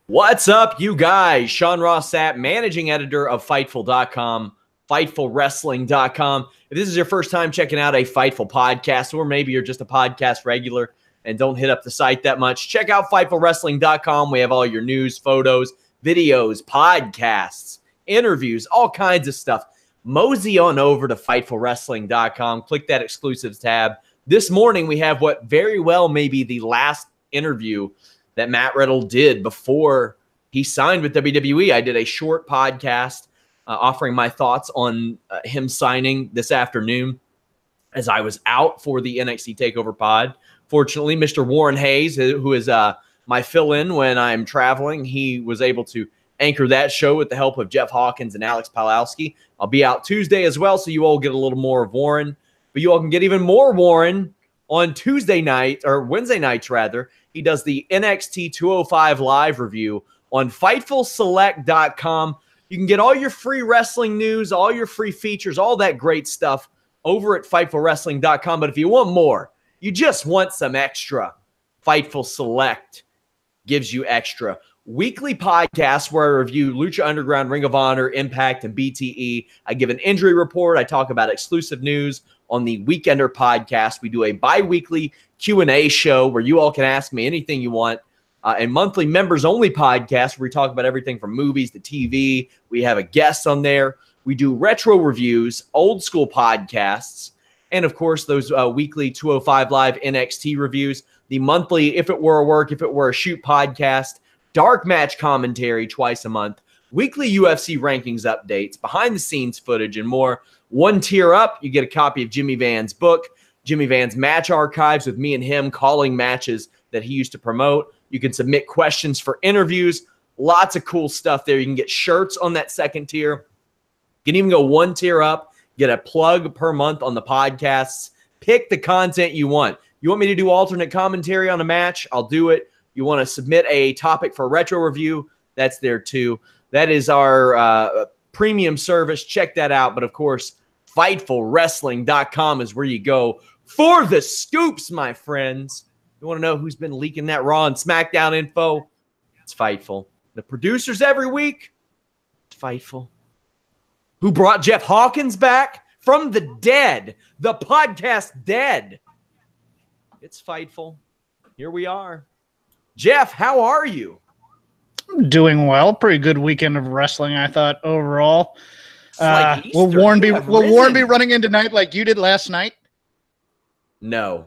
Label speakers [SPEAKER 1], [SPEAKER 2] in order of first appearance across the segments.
[SPEAKER 1] What's up, you guys? Sean Ross Sapp, managing editor of Fightful.com, FightfulWrestling.com. If this is your first time checking out a Fightful podcast, or maybe you're just a podcast regular and don't hit up the site that much, check out FightfulWrestling.com. We have all your news, photos, videos, podcasts, interviews, all kinds of stuff. Mosey on over to FightfulWrestling.com. Click that exclusives tab. This morning, we have what very well may be the last interview that Matt Riddle did before he signed with WWE. I did a short podcast offering my thoughts on him signing this afternoon as I was out for the NXT TakeOver pod. Fortunately, Mr. Warren Hayes, who is my fill-in when I'm traveling, he was able to anchor that show with the help of Jeff Hawkins and Alex Pawlowski. I'll be out Tuesday as well, so you all get a little more of Warren. But you all can get even more Warren on Tuesday night, or Wednesday nights rather. He does the NXT 205 live review on FightfulSelect.com. You can get all your free wrestling news, all your free features, all that great stuff over at FightfulWrestling.com. But if you want more, you just want some extra, Fightful Select gives you extra. Weekly podcasts where I review Lucha Underground, Ring of Honor, Impact, and BTE. I give an injury report. I talk about exclusive news on the Weekender podcast. We do a bi-weekly Q&A show where you all can ask me anything you want. And monthly members-only podcast where we talk about everything from movies to TV. We have a guest on there. We do retro reviews, old school podcasts, and, of course, those weekly 205 Live NXT reviews. The monthly If It Were a Work, If It Were a Shoot podcast. Dark match commentary twice a month. Weekly UFC rankings updates, behind-the-scenes footage, and more. One tier up, you get a copy of Jimmy Van's book, Jimmy Van's Match Archives, with me and him calling matches that he used to promote. You can submit questions for interviews. Lots of cool stuff there. You can get shirts on that second tier. You can even go one tier up, get a plug per month on the podcasts. Pick the content you want. You want me to do alternate commentary on a match? I'll do it. You want to submit a topic for a retro review? That's there too. That is our premium service. Check that out. But, of course, FightfulWrestling.com is where you go for the scoops, my friends. You want to know who's been leaking that Raw and SmackDown info? It's Fightful. The producers every week? It's Fightful. Who brought Jeff Hawkins back from the dead? The podcast dead. It's Fightful. Here we are. Jeff, how are you?
[SPEAKER 2] Doing well. Pretty good weekend of wrestling, I thought, overall.
[SPEAKER 1] Like
[SPEAKER 2] will Warren be running in tonight like you did last night?
[SPEAKER 1] No.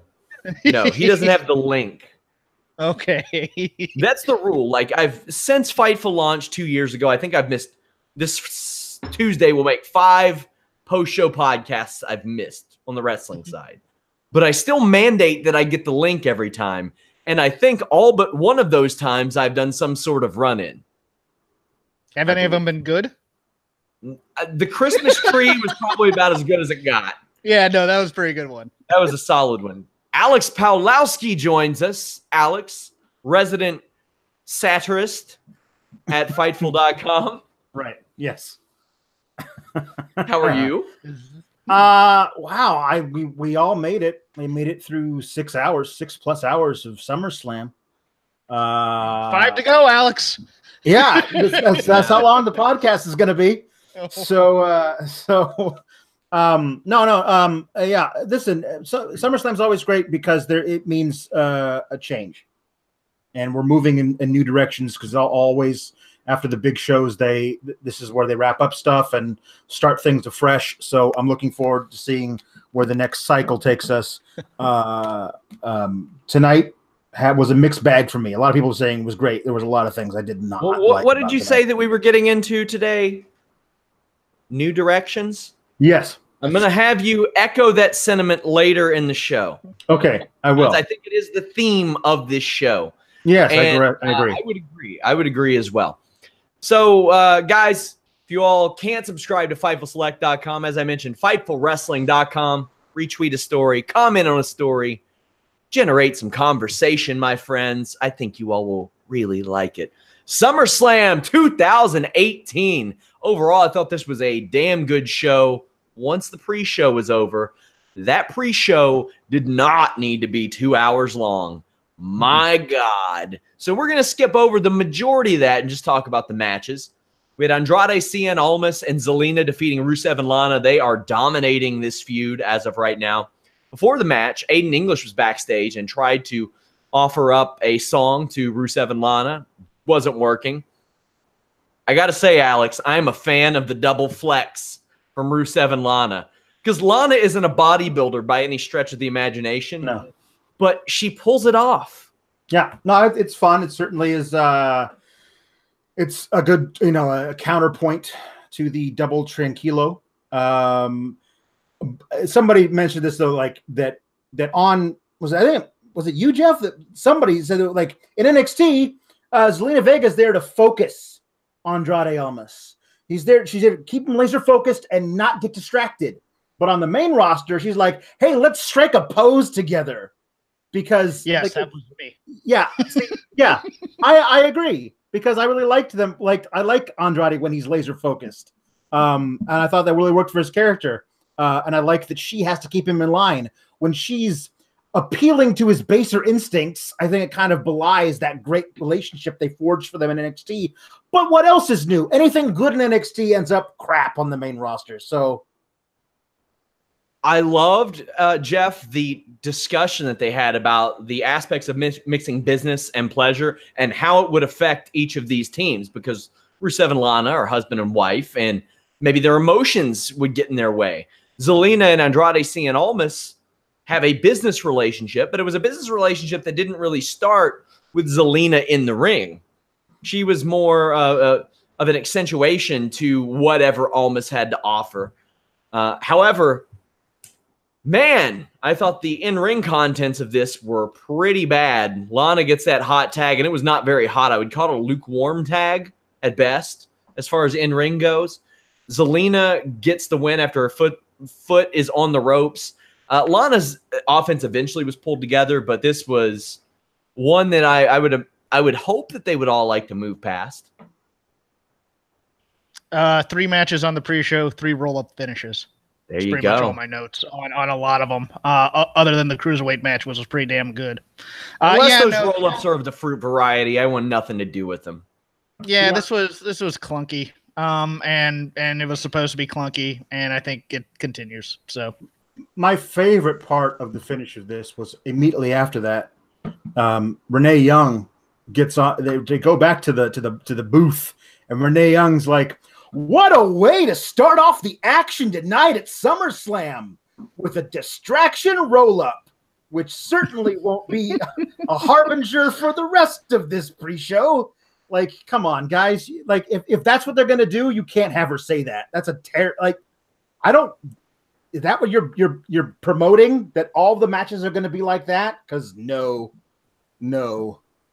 [SPEAKER 1] No, he doesn't have the link.
[SPEAKER 2] Okay.
[SPEAKER 1] That's the rule. Like, since Fightful launched 2 years ago, I think I've missed this Tuesday will make 5 post-show podcasts I've missed on the wrestling side. But I still mandate that I get the link every time. And I think all but one of those times I've done some sort of run-in.
[SPEAKER 2] Have any of them been good?
[SPEAKER 1] The Christmas tree was probably about as good as it got.
[SPEAKER 2] Yeah, no, that was a pretty good one.
[SPEAKER 1] That was a solid one. Alex Pawlowski joins us. Alex, resident satirist at Fightful.com.
[SPEAKER 3] Right. Yes.
[SPEAKER 1] How are you?
[SPEAKER 3] Wow. We all made it. We made it through 6 hours, 6+ hours of SummerSlam.
[SPEAKER 2] 5 to go, Alex.
[SPEAKER 3] Yeah, that's how long the podcast is going to be. Yeah. Listen, SummerSlam's always great because it means a change, and we're moving in new directions. Because always after the big shows, this is where they wrap up stuff and start things afresh. So I'm looking forward to seeing where the next cycle takes us. Tonight was a mixed bag for me. A lot of people were saying it was great. There was a lot of things I did not like.
[SPEAKER 1] What did you say that we were getting into today? New directions?
[SPEAKER 3] Yes.
[SPEAKER 1] I'm going to have you echo that sentiment later in the show.
[SPEAKER 3] Okay, I will.
[SPEAKER 1] I think it is the theme of this show.
[SPEAKER 3] Yes,
[SPEAKER 1] and,
[SPEAKER 3] I agree.
[SPEAKER 1] I would agree. I would agree as well. So, guys, if you all can't subscribe to FightfulSelect.com, as I mentioned, FightfulWrestling.com, retweet a story, comment on a story, generate some conversation, my friends. I think you all will really like it. SummerSlam 2018. Overall, I thought this was a damn good show. Once the pre-show was over, that pre-show did not need to be 2 hours long. My God. So we're going to skip over the majority of that and just talk about the matches. We had Andrade, Cien, Almas, and Zelina defeating Rusev and Lana. They are dominating this feud as of right now. Before the match, Aiden English was backstage and tried to offer up a song to Rusev and Lana. Wasn't working. I got to say, Alex, I am a fan of the double flex from Rusev and Lana. Because Lana isn't a bodybuilder by any stretch of the imagination.
[SPEAKER 3] No.
[SPEAKER 1] But she pulls it off.
[SPEAKER 3] Yeah. No, it's fun. It certainly is. It's a good, a counterpoint to the double tranquilo. Somebody mentioned this though, like that was it you, Jeff? That somebody said that, like in NXT, Zelina Vega's there to focus Andrade Almas. She's there to keep him laser focused and not get distracted. But on the main roster, she's like, hey, let's strike a pose together. Because
[SPEAKER 2] yes, that was me.
[SPEAKER 3] Yeah. Yeah. I agree. Because I really liked them. I like Andrade when he's laser focused. And I thought that really worked for his character. And I like that she has to keep him in line. When she's appealing to his baser instincts, I think it kind of belies that great relationship they forged for them in NXT. But what else is new? Anything good in NXT ends up crap on the main roster. So
[SPEAKER 1] I loved, Jeff, the discussion that they had about the aspects of mixing business and pleasure and how it would affect each of these teams, because Rusev and Lana are husband and wife, and maybe their emotions would get in their way. Zelina and Andrade Cien Almas have a business relationship, but it was a business relationship that didn't really start with Zelina in the ring. She was more of an accentuation to whatever Almas had to offer. However, man, I thought the in-ring contents of this were pretty bad. Lana gets that hot tag, and it was not very hot. I would call it a lukewarm tag at best as far as in-ring goes. Zelina gets the win after her foot is on the ropes. Lana's offense eventually was pulled together, but this was one that I would hope that they would all like to move past.
[SPEAKER 2] 3 matches on the pre-show, 3 roll-up finishes.
[SPEAKER 1] There
[SPEAKER 2] That's
[SPEAKER 1] you
[SPEAKER 2] pretty
[SPEAKER 1] go.
[SPEAKER 2] much all my notes on a lot of them, other than the cruiserweight match, which was pretty damn good.
[SPEAKER 1] Unless those roll-ups are of the fruit variety, I want nothing to do with them.
[SPEAKER 2] Yeah, this was clunky, and it was supposed to be clunky, and I think it continues. So,
[SPEAKER 3] my favorite part of the finish of this was immediately after that. Renee Young gets on. They go back to the booth, and Renee Young's like, what a way to start off the action tonight at SummerSlam with a distraction roll-up, which certainly won't be a harbinger for the rest of this pre-show. Like, come on, guys. Like, if that's what they're going to do, you can't have her say that. That's a is that what you're promoting, that all the matches are going to be like that? Because no,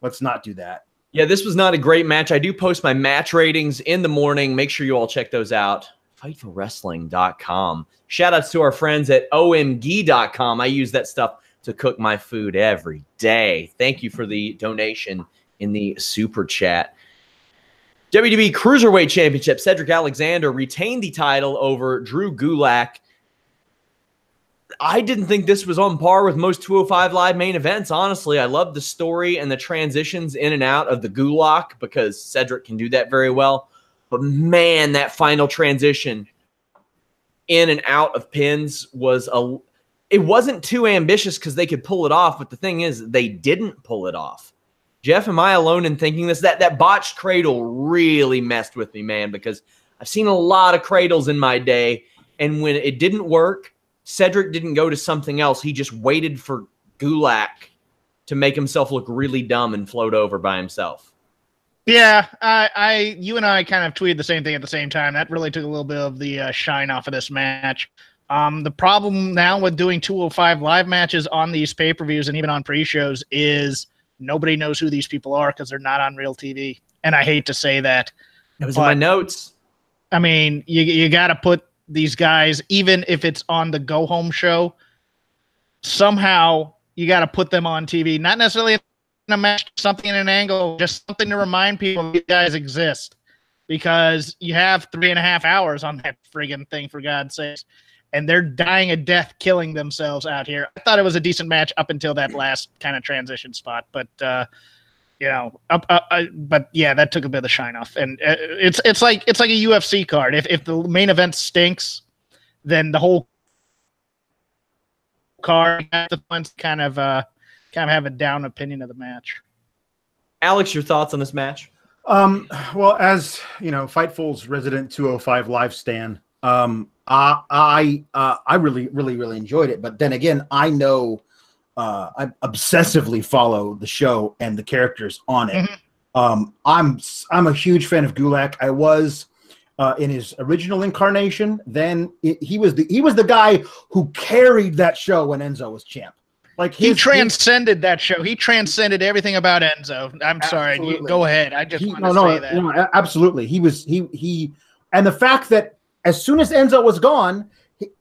[SPEAKER 3] let's not do that.
[SPEAKER 1] Yeah, this was not a great match. I do post my match ratings in the morning. Make sure you all check those out. Fightfulwrestling.com. Shout outs to our friends at omg.com. I use that stuff to cook my food every day. Thank you for the donation in the super chat. WWE Cruiserweight Championship. Cedric Alexander retained the title over Drew Gulak. I didn't think this was on par with most 205 Live main events, honestly. I love the story and the transitions in and out of the Gulak because Cedric can do that very well. But, man, that final transition in and out of pins was it wasn't too ambitious because they could pull it off, but the thing is they didn't pull it off. Jeff, am I alone in thinking this? That botched cradle really messed with me, man, because I've seen a lot of cradles in my day, and when it didn't work, Cedric didn't go to something else. He just waited for Gulak to make himself look really dumb and float over by himself.
[SPEAKER 2] Yeah, you and I kind of tweeted the same thing at the same time. That really took a little bit of the shine off of this match. The problem now with doing 205 Live matches on these pay-per-views and even on pre-shows is nobody knows who these people are because they're not on real TV. And I hate to say that.
[SPEAKER 1] That was in my notes.
[SPEAKER 2] I mean, you got to put these guys, even if it's on the go-home show, somehow you got to put them on TV. Not necessarily in a match, something in an angle, just something to remind people these guys exist. Because you have 3.5 hours on that friggin' thing, for God's sakes. and they're dying a death, killing themselves out here. I thought it was a decent match up until that last kind of transition spot, but you know, but yeah, that took a bit of the shine off. And it's like a UFC card. If the main event stinks, then the whole card kind of have a down opinion of the match.
[SPEAKER 1] Alex, your thoughts on this match?
[SPEAKER 3] Well, as you know, Fightful's resident 205 live stan, I really enjoyed it. But then again, I know I obsessively follow the show and the characters on it. Mm-hmm. I'm a huge fan of Gulak. I was in his original incarnation. Then he was the guy who carried that show when Enzo was champ. Like
[SPEAKER 2] he transcended that show. He transcended everything about Enzo. I'm sorry. Go ahead. I just want to say that.
[SPEAKER 3] No, absolutely. He and the fact that as soon as Enzo was gone,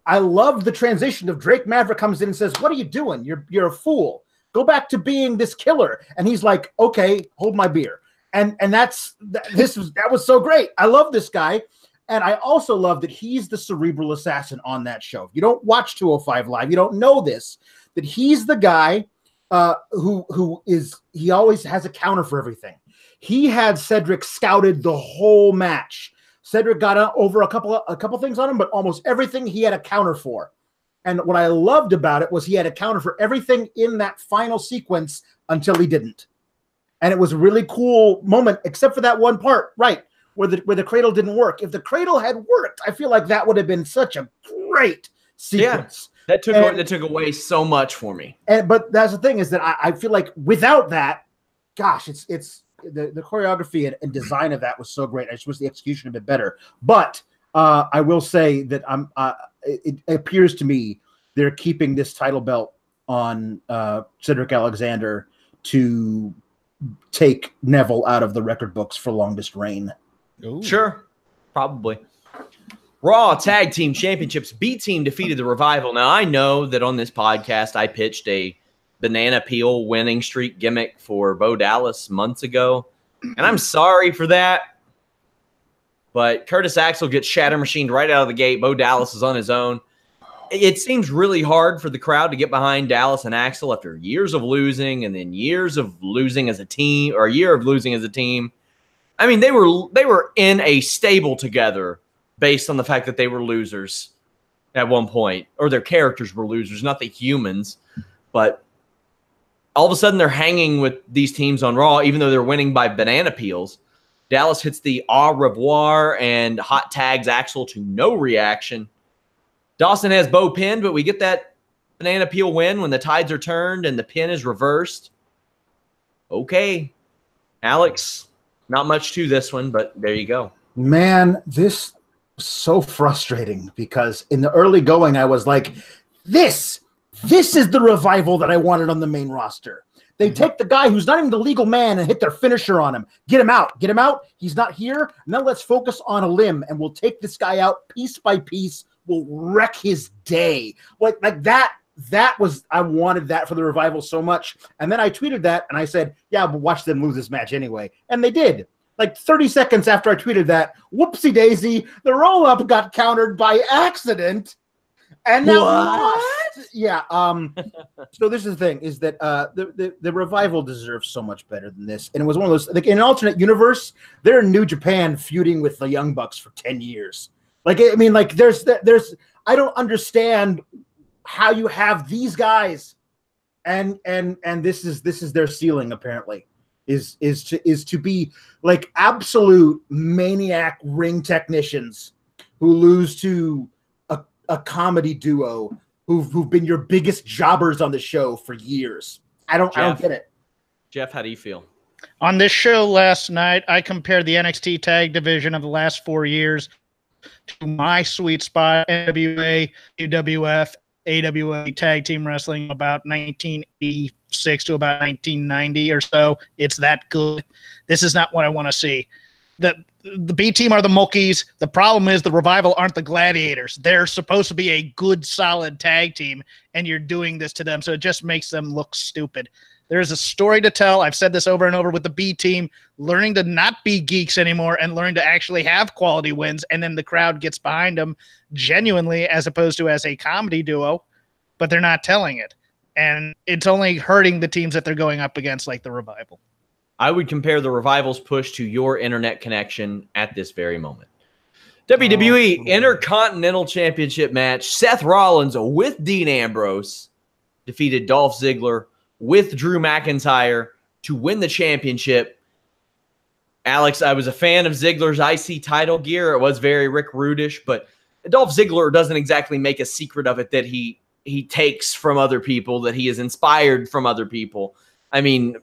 [SPEAKER 3] I loved the transition of Drake Maverick comes in and says, "What are you doing? You're a fool. Go back to being this killer." And he's like, "Okay, hold my beer." And that was so great. I love this guy. And I also love that he's the cerebral assassin on that show. If you don't watch 205 Live, you don't know this, that he's the guy he always has a counter for everything. He had Cedric scouted the whole match. Cedric got over a couple things on him, but almost everything he had a counter for. And what I loved about it was he had a counter for everything in that final sequence until he didn't. And it was a really cool moment, except for that one part, right, where the cradle didn't work. If the cradle had worked, I feel like that would have been such a great sequence.
[SPEAKER 1] Yeah, that took away so much for me.
[SPEAKER 3] But that's the thing, is that I feel like without that, gosh, it's the choreography and design of that was so great. I just wish the execution a bit better. But I will say that it appears to me they're keeping this title belt on Cedric Alexander to take Neville out of the record books for longest reign.
[SPEAKER 2] Ooh.
[SPEAKER 1] Sure, probably. Raw Tag Team Championships. B Team defeated the Revival. Now, I know that on this podcast I pitched a banana peel winning streak gimmick for Bo Dallas months ago, and I'm sorry for that. But Curtis Axel gets shatter machined right out of the gate. Bo Dallas is on his own. It seems really hard for the crowd to get behind Dallas and Axel after years of losing, and then years of losing as a team, or a year of losing as a team. I mean, they were in a stable together based on the fact that they were losers at one point, or their characters were losers, not the humans. But all of a sudden, they're hanging with these teams on Raw, even though they're winning by banana peels. Dallas hits the au revoir and hot tags Axel to no reaction. Dawson has Bo pinned, but we get that banana peel win when the tides are turned and the pin is reversed. Okay, Alex, not much to this one, but there you go.
[SPEAKER 3] Man, this was so frustrating because in the early going, I was like, this is the Revival that I wanted on the main roster. They take the guy who's not even the legal man and hit their finisher on him. Get him out. Get him out. He's not here. Now let's focus on a limb, and we'll take this guy out piece by piece. We'll wreck his day. Like that was, I wanted that for the Revival so much. And then I tweeted that, and I said, yeah, but watch them lose this match anyway. And they did. Like 30 seconds after I tweeted that, whoopsie daisy, the roll-up got countered by accident. And now what? Yeah. So this is the thing, is that the Revival deserves so much better than this. And it was one of those, like, in an alternate universe, they're in New Japan feuding with the Young Bucks for 10 years. Like, I mean, like, there's I don't understand how you have these guys, and this is their ceiling, apparently, is to be like absolute maniac ring technicians who lose to a comedy duo who've been your biggest jobbers on the show for years. I don't get it.
[SPEAKER 1] Jeff, how do you feel?
[SPEAKER 2] On this show last night, I compared the NXT tag division of the last 4 years to my sweet spot, NWA, UWF, AWA tag team wrestling, about 1986 to about 1990 or so. It's that good. This is not what I want to see. The B team are the Monkeys. The problem is the Revival aren't the Gladiators. They're supposed to be a good, solid tag team, and you're doing this to them, so it just makes them look stupid. There's a story to tell. I've said this over and over with the B team, learning to not be geeks anymore and learn to actually have quality wins. And then the crowd gets behind them genuinely as opposed to as a comedy duo, but they're not telling it. And it's only hurting the teams that they're going up against, like the Revival.
[SPEAKER 1] I would compare the Revival's push to your internet connection at this very moment. WWE Intercontinental Championship match. Seth Rollins with Dean Ambrose defeated Dolph Ziggler with Drew McIntyre to win the championship. Alex, I was a fan of Ziggler's IC title gear. It was very Rick Rudish, but Dolph Ziggler doesn't exactly make a secret of it that he takes from other people, that he is inspired from other people. I mean,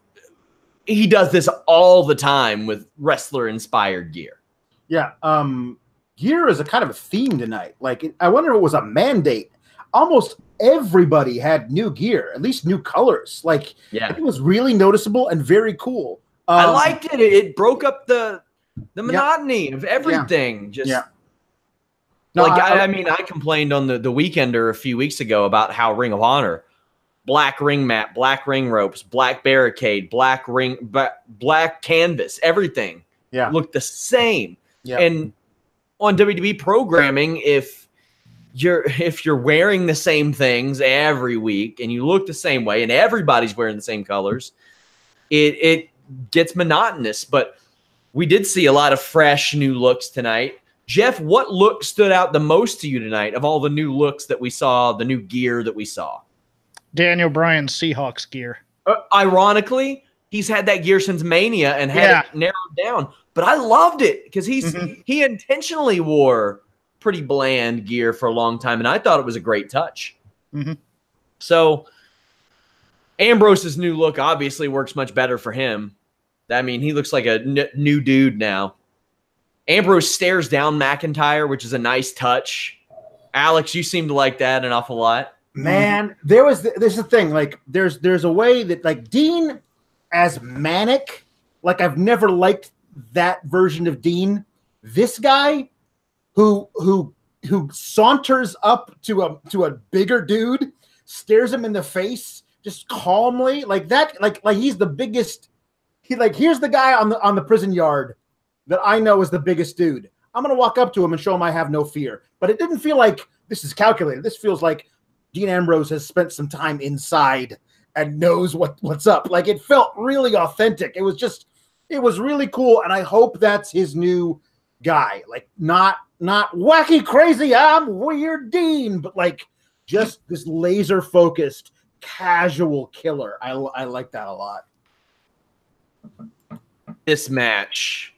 [SPEAKER 1] he does this all the time with wrestler-inspired gear.
[SPEAKER 3] Yeah, gear is a kind of a theme tonight. Like, I wonder if it was a mandate. Almost everybody had new gear, at least new colors. Like,
[SPEAKER 1] yeah,
[SPEAKER 3] it was really noticeable and very cool.
[SPEAKER 1] I liked it. It broke up the monotony of everything. No, I mean, I complained on the Weekender a few weeks ago about how Ring of Honor, black ring mat, black ring ropes, black barricade, black canvas, everything looked the same. Yeah. And on WWE programming, if you're wearing the same things every week and you look the same way and everybody's wearing the same colors, it gets monotonous. But we did see a lot of fresh new looks tonight. Jeff, what look stood out the most to you tonight of all the new looks that we saw, the new gear that we saw?
[SPEAKER 2] Daniel Bryan's Seahawks gear.
[SPEAKER 1] Ironically, he's had that gear since Mania and had it narrowed down. But I loved it because he intentionally wore pretty bland gear for a long time, and I thought it was a great touch. So Ambrose's new look obviously works much better for him. I mean, he looks like a new dude now. Ambrose stares down McIntyre, which is a nice touch. Alex, you seem to like that an awful lot.
[SPEAKER 3] Man, there's the thing. Like, there's a way that, like, Dean as manic, like, I've never liked that version of Dean. This guy who saunters up to a bigger dude, stares him in the face, just calmly, like that, like he's the biggest. Here's the guy on the prison yard that I know is the biggest dude. I'm gonna walk up to him and show him I have no fear. But it didn't feel like this is calculated. This feels like Dean Ambrose has spent some time inside and knows what's up. Like, it felt really authentic. It was really cool, and I hope that's his new guy. Like, not wacky crazy, I'm weird Dean, but like just this laser focused casual killer. I like that a lot.
[SPEAKER 1] This match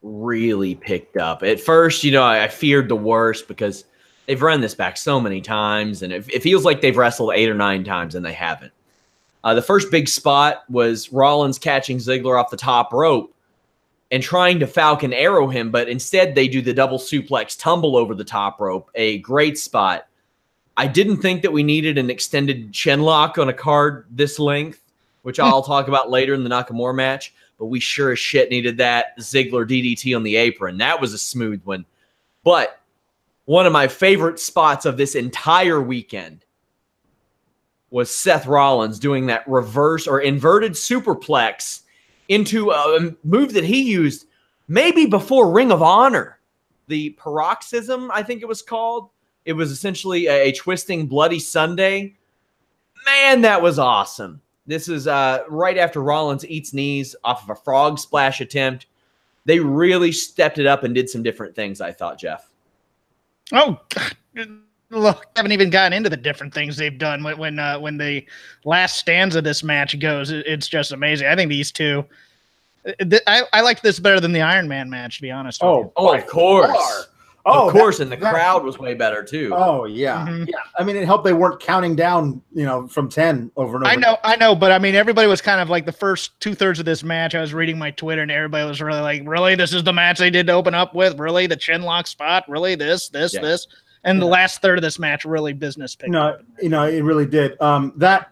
[SPEAKER 1] really picked up. At first, I feared the worst because they've run this back so many times, and it feels like they've wrestled 8 or 9 times, and they haven't. The first big spot was Rollins catching Ziggler off the top rope and trying to Falcon Arrow him, but instead they do the double suplex tumble over the top rope. A great spot. I didn't think that we needed an extended chin lock on a card this length, which I'll talk about later in the Nakamura match, but we sure as shit needed that Ziggler DDT on the apron. That was a smooth one. But one of my favorite spots of this entire weekend was Seth Rollins doing that reverse or inverted superplex into a move that he used maybe before Ring of Honor. The Paroxysm, I think it was called. It was essentially a twisting Bloody Sunday. Man, that was awesome. This is right after Rollins eats knees off of a frog splash attempt. They really stepped it up and did some different things, I thought, Jeff.
[SPEAKER 2] Oh, look, I haven't even gotten into the different things they've done when the last stanza of this match goes. It's just amazing. I think these two, I liked this better than the Iron Man match, to be honest.
[SPEAKER 1] Oh, of course. Of course, and the crowd was way better, too.
[SPEAKER 3] Oh, yeah. Yeah. I mean, it helped they weren't counting down, from 10 over and over.
[SPEAKER 2] I know, but I mean, everybody was kind of like the first 2/3 of this match. I was reading my Twitter, and everybody was really like, really? This is the match they did to open up with? Really? The chin lock spot? Really? This? And the last third of this match really business picked up.
[SPEAKER 3] It really did. That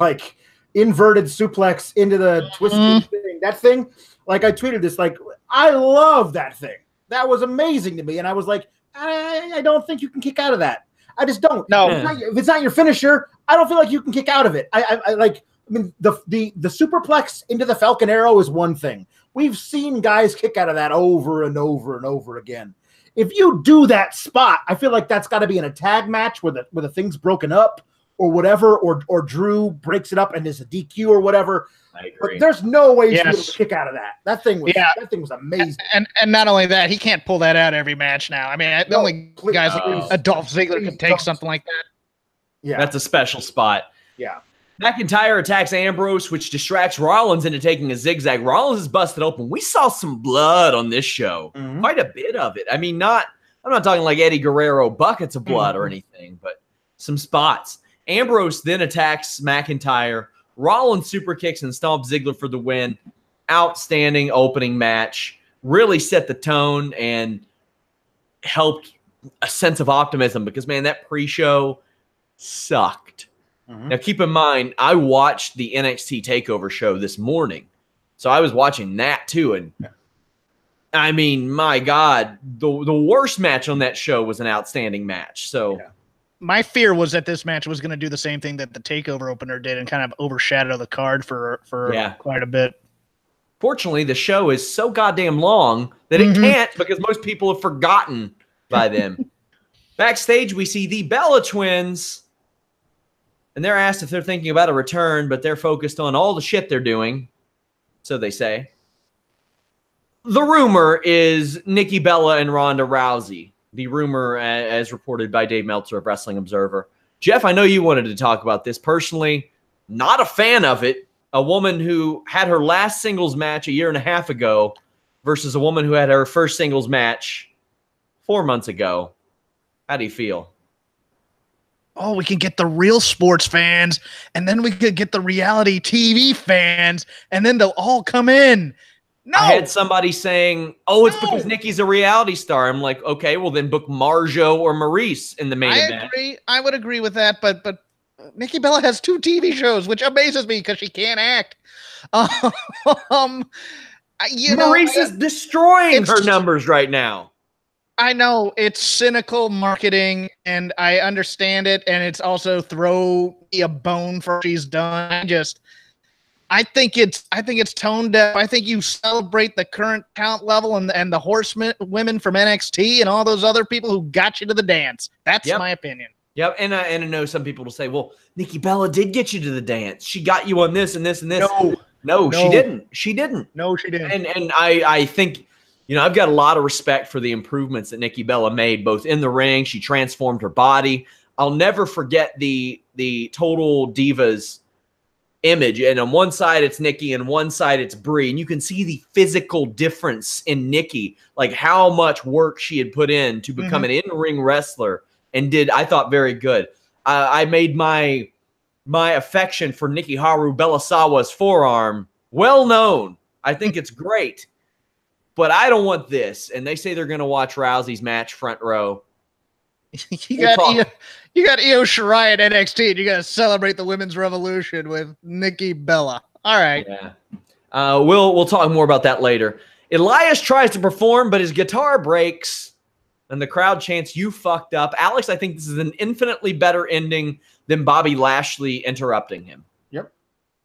[SPEAKER 3] like inverted suplex into the twisting thing, that thing, like I tweeted this, like, I love that thing. That was amazing to me. And I was like, I don't think you can kick out of that. I just don't.
[SPEAKER 2] No.
[SPEAKER 3] If it's not your finisher, I don't feel like you can kick out of it. I mean, the superplex into the Falcon Arrow is one thing. We've seen guys kick out of that over and over and over again. If you do that spot, I feel like that's got to be in a tag match where the thing's broken up or whatever, or Drew breaks it up and there's a DQ or whatever.
[SPEAKER 1] I agree.
[SPEAKER 3] But there's no way you should be able to kick out of that. That thing was amazing.
[SPEAKER 2] And not only that, he can't pull that out every match now. I mean, the only guys like a Dolph Ziggler can take something like that.
[SPEAKER 1] Yeah, that's a special spot.
[SPEAKER 3] Yeah.
[SPEAKER 1] McIntyre attacks Ambrose, which distracts Rollins into taking a zigzag. Rollins is busted open. We saw some blood on this show, quite a bit of it. I mean, I'm not talking like Eddie Guerrero buckets of blood or anything, but some spots. Ambrose then attacks McIntyre. Rollins super kicks and stomps Ziggler for the win. Outstanding opening match. Really set the tone and helped a sense of optimism because, man, that pre-show sucked. Now, keep in mind, I watched the NXT TakeOver show this morning. So I was watching that too. And I mean, my God, the worst match on that show was an outstanding match. So
[SPEAKER 2] my fear was that this match was going to do the same thing that the TakeOver opener did and kind of overshadow the card for quite a bit.
[SPEAKER 1] Fortunately, the show is so goddamn long that it can't because most people have forgotten by then. Backstage, we see the Bella Twins. And they're asked if they're thinking about a return, but they're focused on all the shit they're doing. So they say. The rumor is Nikki Bella and Ronda Rousey. The rumor, as reported by Dave Meltzer of Wrestling Observer. Jeff, I know you wanted to talk about this. Personally, not a fan of it. A woman who had her last singles match a year and a half ago versus a woman who had her first singles match 4 months ago. How do you feel?
[SPEAKER 2] Oh, we can get the real sports fans, and then we could get the reality TV fans, and then they'll all come in. No.
[SPEAKER 1] I had somebody saying, it's because Nikki's a reality star. I'm like, okay, well then book Marjo or Maryse in the main event.
[SPEAKER 2] I would agree with that, but Nikki Bella has 2 TV shows, which amazes me because she can't act.
[SPEAKER 1] Maryse is destroying her numbers right now.
[SPEAKER 2] I know it's cynical marketing, and I understand it, and it's also throw me a bone for what she's done. I think it's tone deaf. I think you celebrate the current talent level and the horsemen women from NXT and all those other people who got you to the dance. That's my opinion.
[SPEAKER 1] Yep, and I know some people will say, well, Nikki Bella did get you to the dance. She got you on this and this and this. No, she didn't. She didn't.
[SPEAKER 2] No, she didn't.
[SPEAKER 1] And I think, I've got a lot of respect for the improvements that Nikki Bella made, both in the ring. She transformed her body. I'll never forget the Total Divas image. And on one side, it's Nikki, and one side, it's Brie. And you can see the physical difference in Nikki, like how much work she had put in to become an in-ring wrestler, and did, I thought, very good. I made my affection for Nikki Haru Bellasawa's forearm well known. I think it's great. But I don't want this. And they say they're going to watch Rousey's match front row.
[SPEAKER 2] You got Io Shirai at NXT, and you got to celebrate the women's revolution with Nikki Bella. All right.
[SPEAKER 1] Yeah. We'll talk more about that later. Elias tries to perform, but his guitar breaks, and the crowd chants, "You fucked up." Alex, I think this is an infinitely better ending than Bobby Lashley interrupting him.
[SPEAKER 3] Yep,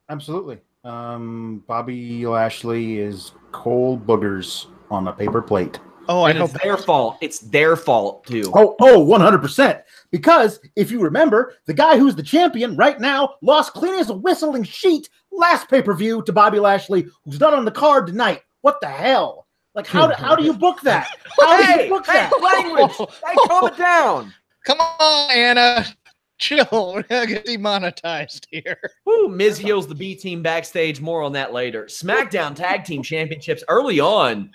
[SPEAKER 3] absolutely. Bobby Lashley is cold boogers on a paper plate.
[SPEAKER 1] Oh, I hope it's their fault. It's their fault too.
[SPEAKER 3] 100%. Because if you remember, the guy who's the champion right now lost clean as a whistling sheet last pay-per-view to Bobby Lashley, who's not on the card tonight. What the hell? Like, how do you book that? How do you book that?
[SPEAKER 1] Language. Hey, calm it down.
[SPEAKER 2] Come on, Anna. Chill. We're going to get demonetized here.
[SPEAKER 1] Woo, Miz heals the B team backstage. More on that later. SmackDown Tag Team Championships early on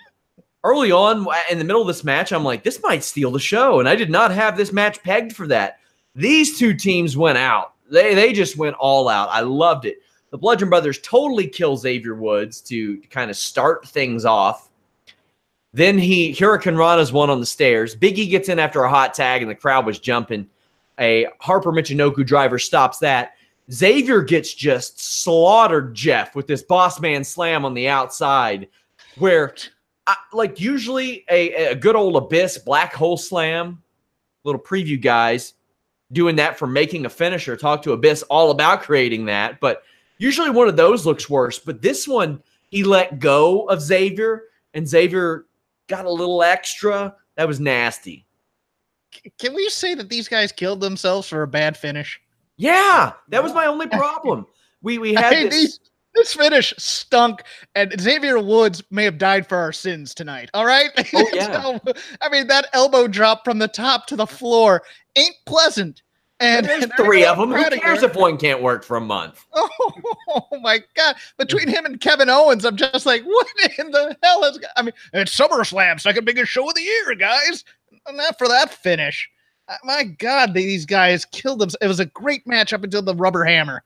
[SPEAKER 1] in the middle of this match, I'm like, this might steal the show. And I did not have this match pegged for that. These two teams went out. They just went all out. I loved it. The Bludgeon Brothers totally kill Xavier Woods to kind of start things off. Then Hurricane Rana's one on the stairs. Big E gets in after a hot tag, and the crowd was jumping. A Harper Michinoku driver stops that. Xavier gets just slaughtered, Jeff, with this boss man slam on the outside, where like usually a good old Abyss black hole slam, little preview guys, doing that for making a finisher. Talk to Abyss all about creating that. But usually one of those looks worse. But this one, he let go of Xavier, and Xavier got a little extra. That was nasty.
[SPEAKER 2] Can we say that these guys killed themselves for a bad finish?
[SPEAKER 1] Yeah, that was my only problem. We had
[SPEAKER 2] this finish stunk, and Xavier Woods may have died for our sins tonight. All right.
[SPEAKER 1] Oh, yeah.
[SPEAKER 2] So, I mean, that elbow drop from the top to the floor ain't pleasant. And
[SPEAKER 1] there's 3 of them. Who cares if one can't work for a month?
[SPEAKER 2] Oh my God. Between him and Kevin Owens, I'm just like, what in the hell is, I mean, it's SummerSlam, second biggest show of the year, guys. And not for that finish. My God, these guys killed them. It was a great match up until the rubber hammer.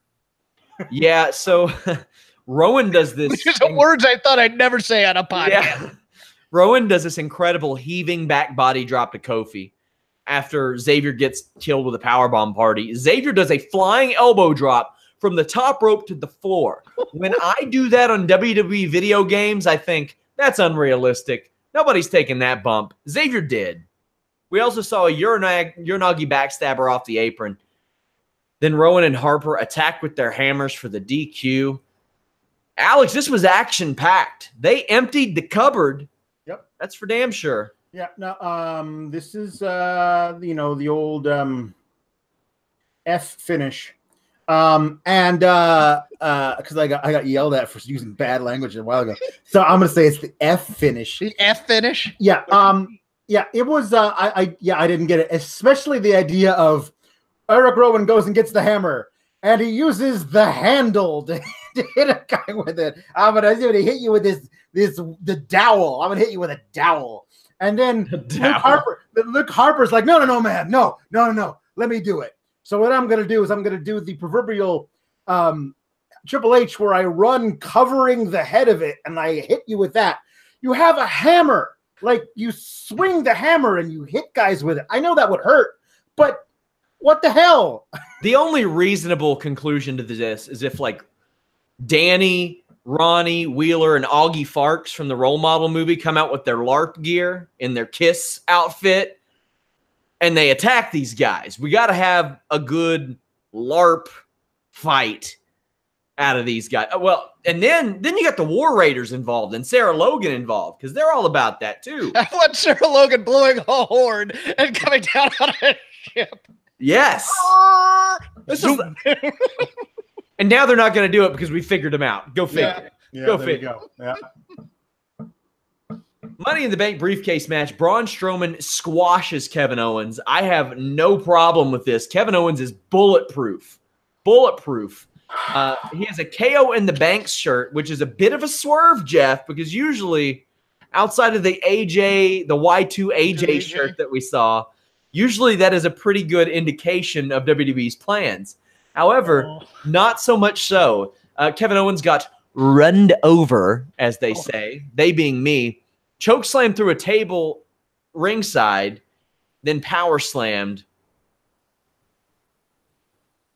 [SPEAKER 1] Yeah, so Rowan does this.
[SPEAKER 2] Which is words I thought I'd never say on a podcast. Yeah.
[SPEAKER 1] Rowan does this incredible heaving back body drop to Kofi after Xavier gets killed with a powerbomb party. Xavier does a flying elbow drop from the top rope to the floor. When I do that on WWE video games, I think that's unrealistic. Nobody's taking that bump. Xavier did. We also saw a Uranagi backstabber off the apron. Then Rowan and Harper attack with their hammers for the DQ. Alex, this was action-packed. They emptied the cupboard.
[SPEAKER 3] Yep.
[SPEAKER 1] That's for damn sure.
[SPEAKER 3] Yeah. No, this is, the old F finish. Because I got yelled at for using bad language a while ago. So I'm going to say it's the F finish.
[SPEAKER 2] The F finish?
[SPEAKER 3] Yeah. Yeah, it was, I didn't get it. Especially the idea of Eric Rowan goes and gets the hammer, and he uses the handle to hit a guy with it. I'm gonna hit you with the dowel. I'm gonna hit you with a dowel. And then Luke Harper's like, no, man, no. Let me do it. So what I'm gonna do is I'm gonna do the proverbial Triple H where I run covering the head of it, and I hit you with that. You have a hammer. Like, you swing the hammer and you hit guys with it. I know that would hurt, but what the hell?
[SPEAKER 1] The only reasonable conclusion to this is if, like, Danny, Ronnie, Wheeler, and Augie Farks from the Role Model movie come out with their LARP gear in their KISS outfit, and they attack these guys. We got to have a good LARP fight out of these guys. Well, and then you got the War Raiders involved and Sarah Logan involved, because they're all about that too.
[SPEAKER 2] I want Sarah Logan blowing a horn and coming down on a ship.
[SPEAKER 1] Yes. And now they're not going to do it because we figured them out. Go figure.
[SPEAKER 3] Yeah,
[SPEAKER 1] go
[SPEAKER 3] there
[SPEAKER 1] figure.
[SPEAKER 3] you go. Yeah.
[SPEAKER 1] Money in the Bank briefcase match. Braun Strowman squashes Kevin Owens. I have no problem with this. Kevin Owens is bulletproof. Bulletproof. He has a KO in the Bank shirt, which is a bit of a swerve, Jeff, because usually outside of the Y2 AJ shirt that we saw, usually that is a pretty good indication of WWE's plans. However, not so much so. Kevin Owens got runned over, as they say, they being me, choke slammed through a table ringside, then power slammed.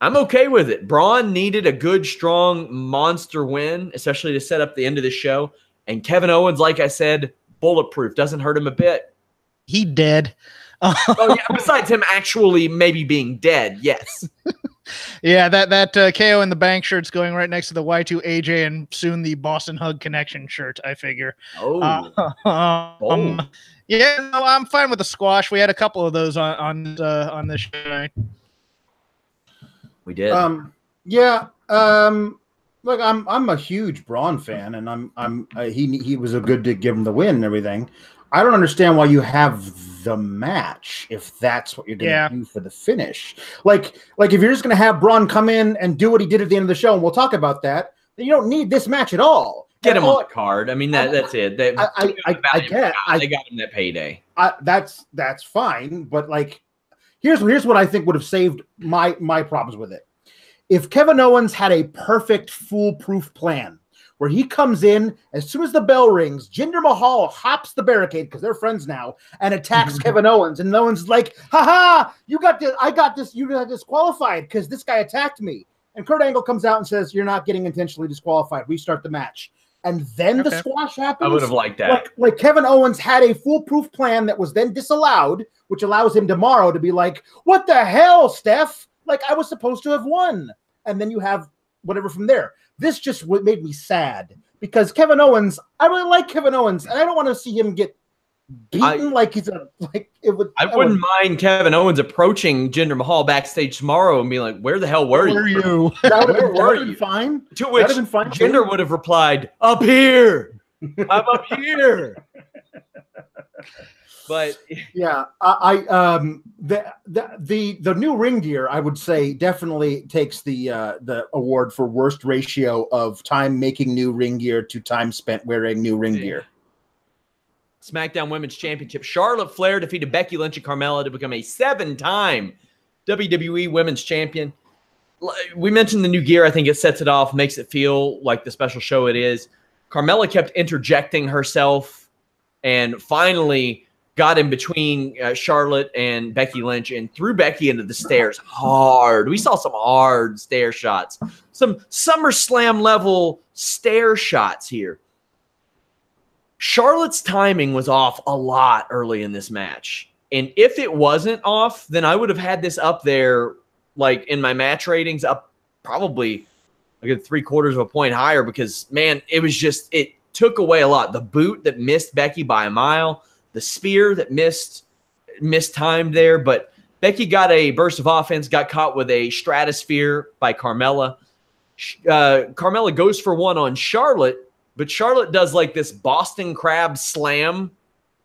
[SPEAKER 1] I'm okay with it. Braun needed a good, strong monster win, especially to set up the end of the show. And Kevin Owens, like I said, bulletproof. Doesn't hurt him a bit.
[SPEAKER 2] He dead.
[SPEAKER 1] Oh, yeah, besides him actually maybe being dead, yes.
[SPEAKER 2] Yeah, that KO in the Bank shirt's going right next to the Y2 AJ and soon the Boston Hug Connection shirt, I figure.
[SPEAKER 1] Oh.
[SPEAKER 2] Yeah, no, I'm fine with the squash. We had a couple of those on this show tonight.
[SPEAKER 1] We did.
[SPEAKER 3] Yeah. Look, I'm a huge Braun fan, and he was a good to give him the win and everything. I don't understand why you have the match if that's what you're going to do for the finish. Like if you're just going to have Braun come in and do what he did at the end of the show, and we'll talk about that, then you don't need this match at all.
[SPEAKER 1] Get him on the card. I mean, that's it. They got
[SPEAKER 3] him
[SPEAKER 1] that payday.
[SPEAKER 3] That's fine, but like, here's what I think would have saved my problems with it. If Kevin Owens had a perfect foolproof plan where he comes in as soon as the bell rings, Jinder Mahal hops the barricade because they're friends now and attacks Kevin Owens, and Owens is like, "Ha you got this! I got this! You got disqualified because this guy attacked me." And Kurt Angle comes out and says, "You're not getting intentionally disqualified. Restart the match." and then the squash happens.
[SPEAKER 1] I would have liked that.
[SPEAKER 3] Like Kevin Owens had a foolproof plan that was then disallowed, which allows him tomorrow to be like, what the hell, Steph? Like, I was supposed to have won. And then you have whatever from there. This just made me sad because Kevin Owens, I really like Kevin Owens, and I don't want to see him get beaten I
[SPEAKER 1] wouldn't mind Kevin Owens approaching Jinder Mahal backstage tomorrow and be like, where the hell were you?
[SPEAKER 3] That would have been fine.
[SPEAKER 1] To which Jinder would have replied, up here. I'm up here. But
[SPEAKER 3] yeah, the new ring gear, I would say, definitely takes the award for worst ratio of time making new ring gear to time spent wearing new ring gear.
[SPEAKER 1] SmackDown Women's Championship. Charlotte Flair defeated Becky Lynch and Carmella to become a 7-time WWE Women's Champion. We mentioned the new gear. I think it sets it off, makes it feel like the special show it is. Carmella kept interjecting herself and finally got in between Charlotte and Becky Lynch and threw Becky into the stairs hard. We saw some hard stair shots, some SummerSlam level stair shots here. Charlotte's timing was off a lot early in this match. And if it wasn't off, then I would have had this up there, like in my match ratings, up probably like a 3/4 of a point higher because, man, it was just, it took away a lot. The boot that missed Becky by a mile, the spear that mistimed there. But Becky got a burst of offense, got caught with a stratosphere by Carmella. Carmella goes for one on Charlotte, but Charlotte does like this Boston Crab slam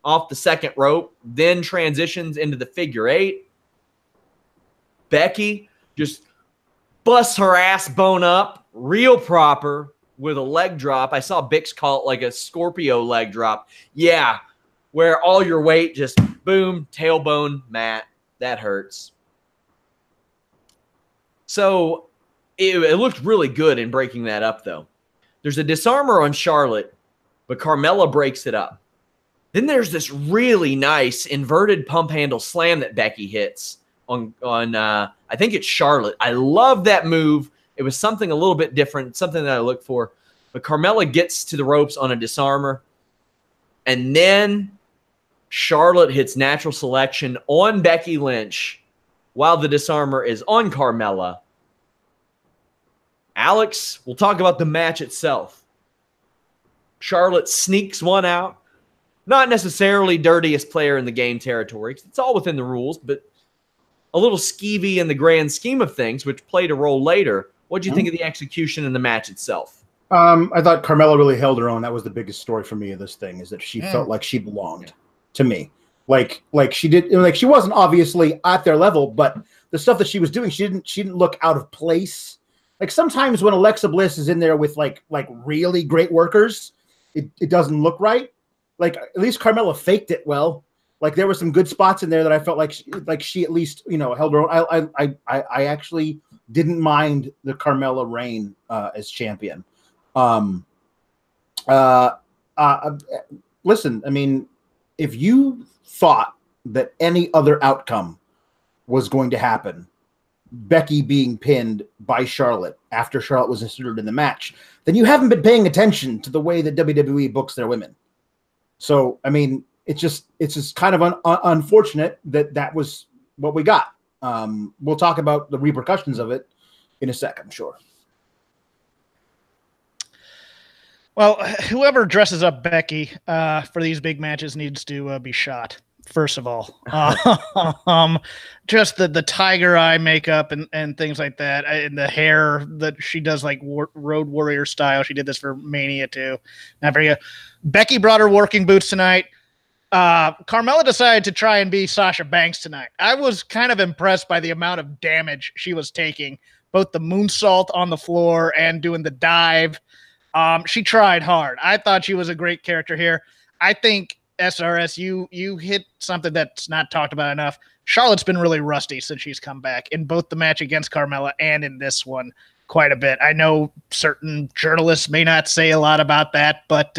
[SPEAKER 1] off the second rope, then transitions into the figure 8. Becky just busts her ass bone up, real proper, with a leg drop. I saw Bix call it like a Scorpio leg drop. Yeah, where all your weight just boom, tailbone, mat. That hurts. So it looked really good in breaking that up, though. There's a disarmer on Charlotte, but Carmella breaks it up. Then there's this really nice inverted pump handle slam that Becky hits on I think it's Charlotte. I love that move. It was something a little bit different, something that I looked for. But Carmella gets to the ropes on a disarmer. And then Charlotte hits natural selection on Becky Lynch while the disarmer is on Carmella. Alex, we'll talk about the match itself. Charlotte sneaks one out. Not necessarily dirtiest player in the game territory. It's all within the rules, but a little skeevy in the grand scheme of things, which played a role later. What do you think of the execution in the match itself?
[SPEAKER 3] I thought Carmella really held her own. That was the biggest story for me of this thing, is that she felt like she belonged to me. Like she did, like she wasn't obviously at their level, but the stuff that she was doing, she didn't look out of place. Like sometimes when Alexa Bliss is in there with like really great workers, it doesn't look right. Like at least Carmella faked it well. Like there were some good spots in there that I felt like she at least, you know, held her own. I actually didn't mind the Carmella reign as champion. Listen, I mean, if you thought that any other outcome was going to happen, Becky being pinned by Charlotte after Charlotte was inserted in the match, then you haven't been paying attention to the way that WWE books their women. So, I mean, it's just kind of unfortunate that was what we got. We'll talk about the repercussions of it in a sec, I'm sure.
[SPEAKER 2] Well, whoever dresses up Becky for these big matches needs to be shot. First of all, just the tiger eye makeup and things like that, and the hair that she does like Road Warrior style. She did this for Mania too. Not very good. Becky brought her working boots tonight. Carmella decided to try and be Sasha Banks tonight. I was kind of impressed by the amount of damage she was taking, both the moonsault on the floor and doing the dive. She tried hard. I thought she was a great character here. I think SRS, you hit something that's not talked about enough. Charlotte's been really rusty since she's come back in both the match against Carmella and in this one quite a bit. I know certain journalists may not say a lot about that, but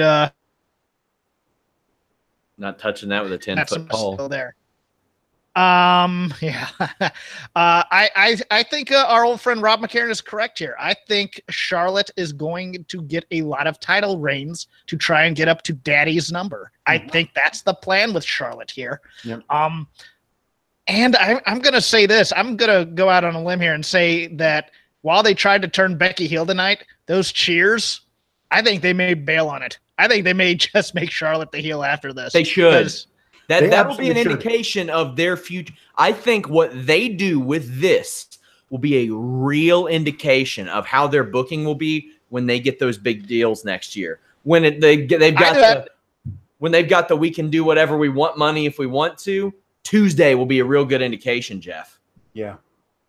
[SPEAKER 1] not touching that with a 10-foot pole.
[SPEAKER 2] Still there. Yeah. I think our old friend Rob McCarran is correct here. I think Charlotte is going to get a lot of title reigns to try and get up to Daddy's number. I think that's the plan with Charlotte here.
[SPEAKER 3] Yep.
[SPEAKER 2] And I'm going to say this. I'm going to go out on a limb here and say that while they tried to turn Becky heel tonight, those cheers, I think they may bail on it. I think they may just make Charlotte the heel after this.
[SPEAKER 1] They should. That will be an
[SPEAKER 3] should.
[SPEAKER 1] indication of their future. I think what they do with this will be a real indication of how their booking will be when they get those big deals next year. When they've got the we can do whatever we want money if we want to. Tuesday will be a real good indication, Jeff.
[SPEAKER 3] Yeah.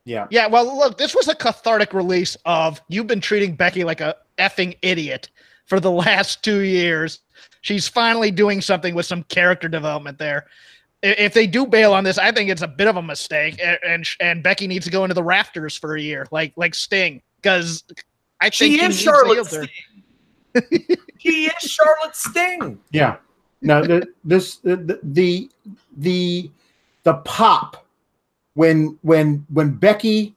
[SPEAKER 2] Well, look, this was a cathartic release of you've been treating Becky like a effing idiot for the last 2 years. She's finally doing something with some character development there. If they do bail on this, I think it's a bit of a mistake, and Becky needs to go into the rafters for a year, like Sting, because I think
[SPEAKER 1] she is Charlotte Sting. She is Charlotte Sting.
[SPEAKER 3] Yeah. No, the pop when Becky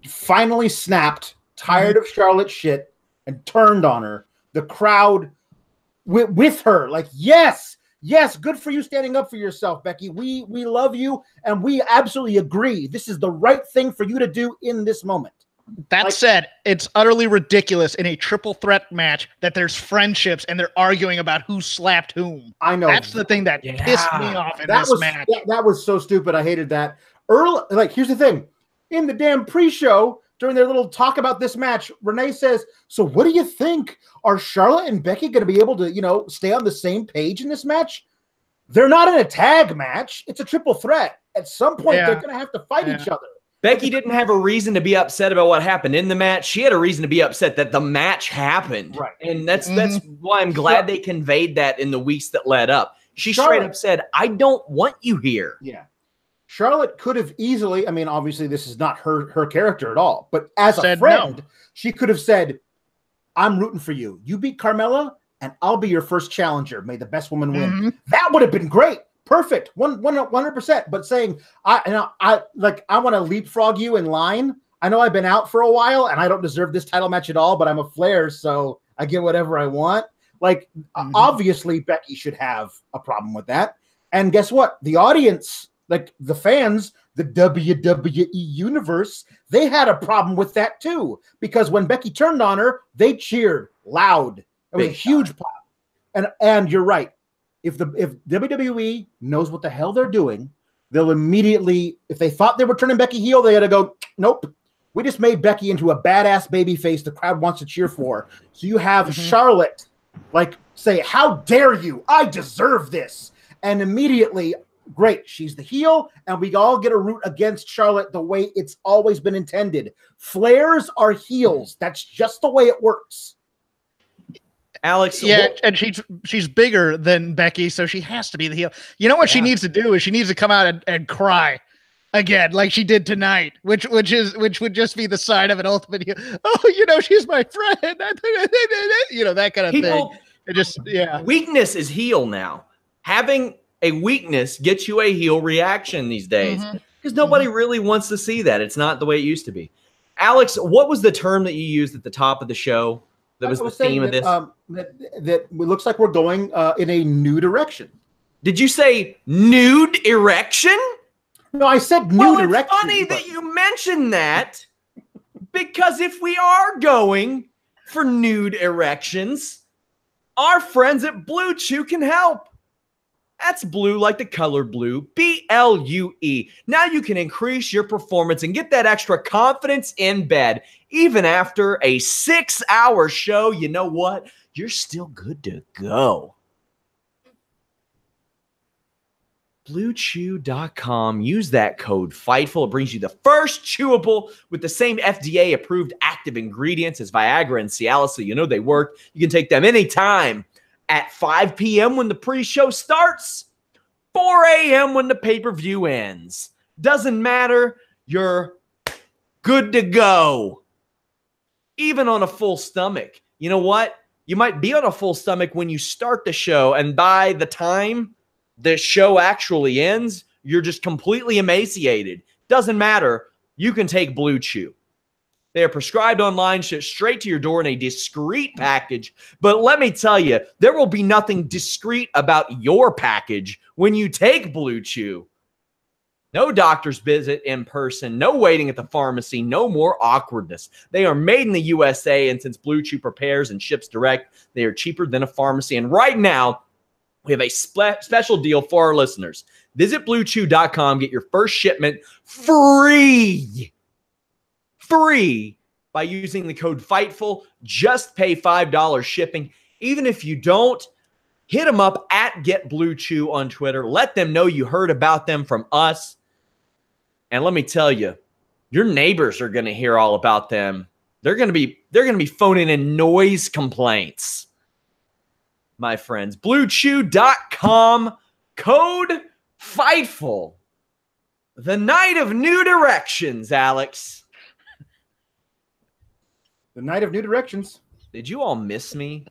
[SPEAKER 3] finally snapped, tired of Charlotte's shit, and turned on her, the crowd with her, like, yes, good for you standing up for yourself, Becky. We love you, and we absolutely agree. This is the right thing for you to do in this moment.
[SPEAKER 2] That said, it's utterly ridiculous in a triple threat match that there's friendships and they're arguing about who slapped whom.
[SPEAKER 3] I know.
[SPEAKER 2] That's the thing that pissed me off in this match.
[SPEAKER 3] That was so stupid. I hated that. Here's the thing. In the damn pre-show, during their little talk about this match, Renee says, so what do you think? Are Charlotte and Becky going to be able to, stay on the same page in this match? They're not in a tag match. It's a triple threat. At some point, they're going to have to fight each other.
[SPEAKER 1] Becky didn't have a reason to be upset about what happened in the match. She had a reason to be upset that the match happened.
[SPEAKER 3] Right.
[SPEAKER 1] And that's why I'm glad they conveyed that in the weeks that led up. She straight up said, I don't want you here.
[SPEAKER 3] Yeah. Charlotte could have easily, obviously this is not her character at all, but as a friend, she could have said, I'm rooting for you. You beat Carmella, and I'll be your first challenger. May the best woman win. That would have been great. Perfect. 100%. But saying, I want to leapfrog you in line. I know I've been out for a while, and I don't deserve this title match at all, but I'm a Flair, so I get whatever I want. Obviously, Becky should have a problem with that. And guess what? The audience, the fans, the WWE Universe, they had a problem with that too. Because when Becky turned on her, they cheered loud. It was a huge pop. And you're right. If WWE knows what the hell they're doing, they'll immediately, if they thought they were turning Becky heel, they had to go, nope. We just made Becky into a badass babyface the crowd wants to cheer for. So you have Charlotte say, how dare you? I deserve this. And immediately, great, she's the heel, and we all get a root against Charlotte the way it's always been intended. Flairs are heels. That's just the way it works.
[SPEAKER 1] Alex,
[SPEAKER 2] and she's bigger than Becky, so she has to be the heel. You know what she needs to do is she needs to come out and cry again, like she did tonight, which would just be the sign of an ultimate heel. Oh, she's my friend. That kind of thing. It just
[SPEAKER 1] weakness is heel now. Having a weakness gets you a heel reaction these days because nobody really wants to see that. It's not the way it used to be. Alex, what was the term that you used at the top of the show? That was the theme of this.
[SPEAKER 3] That it looks like we're going in a new direction.
[SPEAKER 1] Did you say nude erection?
[SPEAKER 3] No, I said new direction.
[SPEAKER 1] It's funny that you mentioned that because if we are going for nude erections, our friends at Blue Chew can help. That's blue like the color blue, BLUE. Now you can increase your performance and get that extra confidence in bed. Even after a 6-hour show, you know what? You're still good to go. BlueChew.com. Use that code FIGHTFUL. It brings you the first chewable with the same FDA-approved active ingredients as Viagra and Cialis, so you know they work. You can take them anytime. At 5 p.m. when the pre-show starts, 4 a.m. when the pay-per-view ends. Doesn't matter. You're good to go. Even on a full stomach. You know what? You might be on a full stomach when you start the show, and by the time the show actually ends, you're just completely emaciated, doesn't matter. You can take Blue Chew. They are prescribed online, shipped straight to your door in a discreet package. But let me tell you, there will be nothing discreet about your package when you take Blue Chew. No doctor's visit in person, no waiting at the pharmacy, no more awkwardness. They are made in the USA, and since Blue Chew prepares and ships direct, they are cheaper than a pharmacy. And right now, we have a special deal for our listeners. Visit BlueChew.com, get your first shipment free by using the code FIGHTFUL. Just pay $5 shipping. Even if you don't, hit them up at GetBlueChew on Twitter. Let them know you heard about them from us. And let me tell you, your neighbors are going to hear all about them. They're going to be phoning in noise complaints. My friends, BlueChew.com, code FIGHTFUL. The night of new directions, Alex.
[SPEAKER 3] The night of new directions.
[SPEAKER 1] Did you all miss me?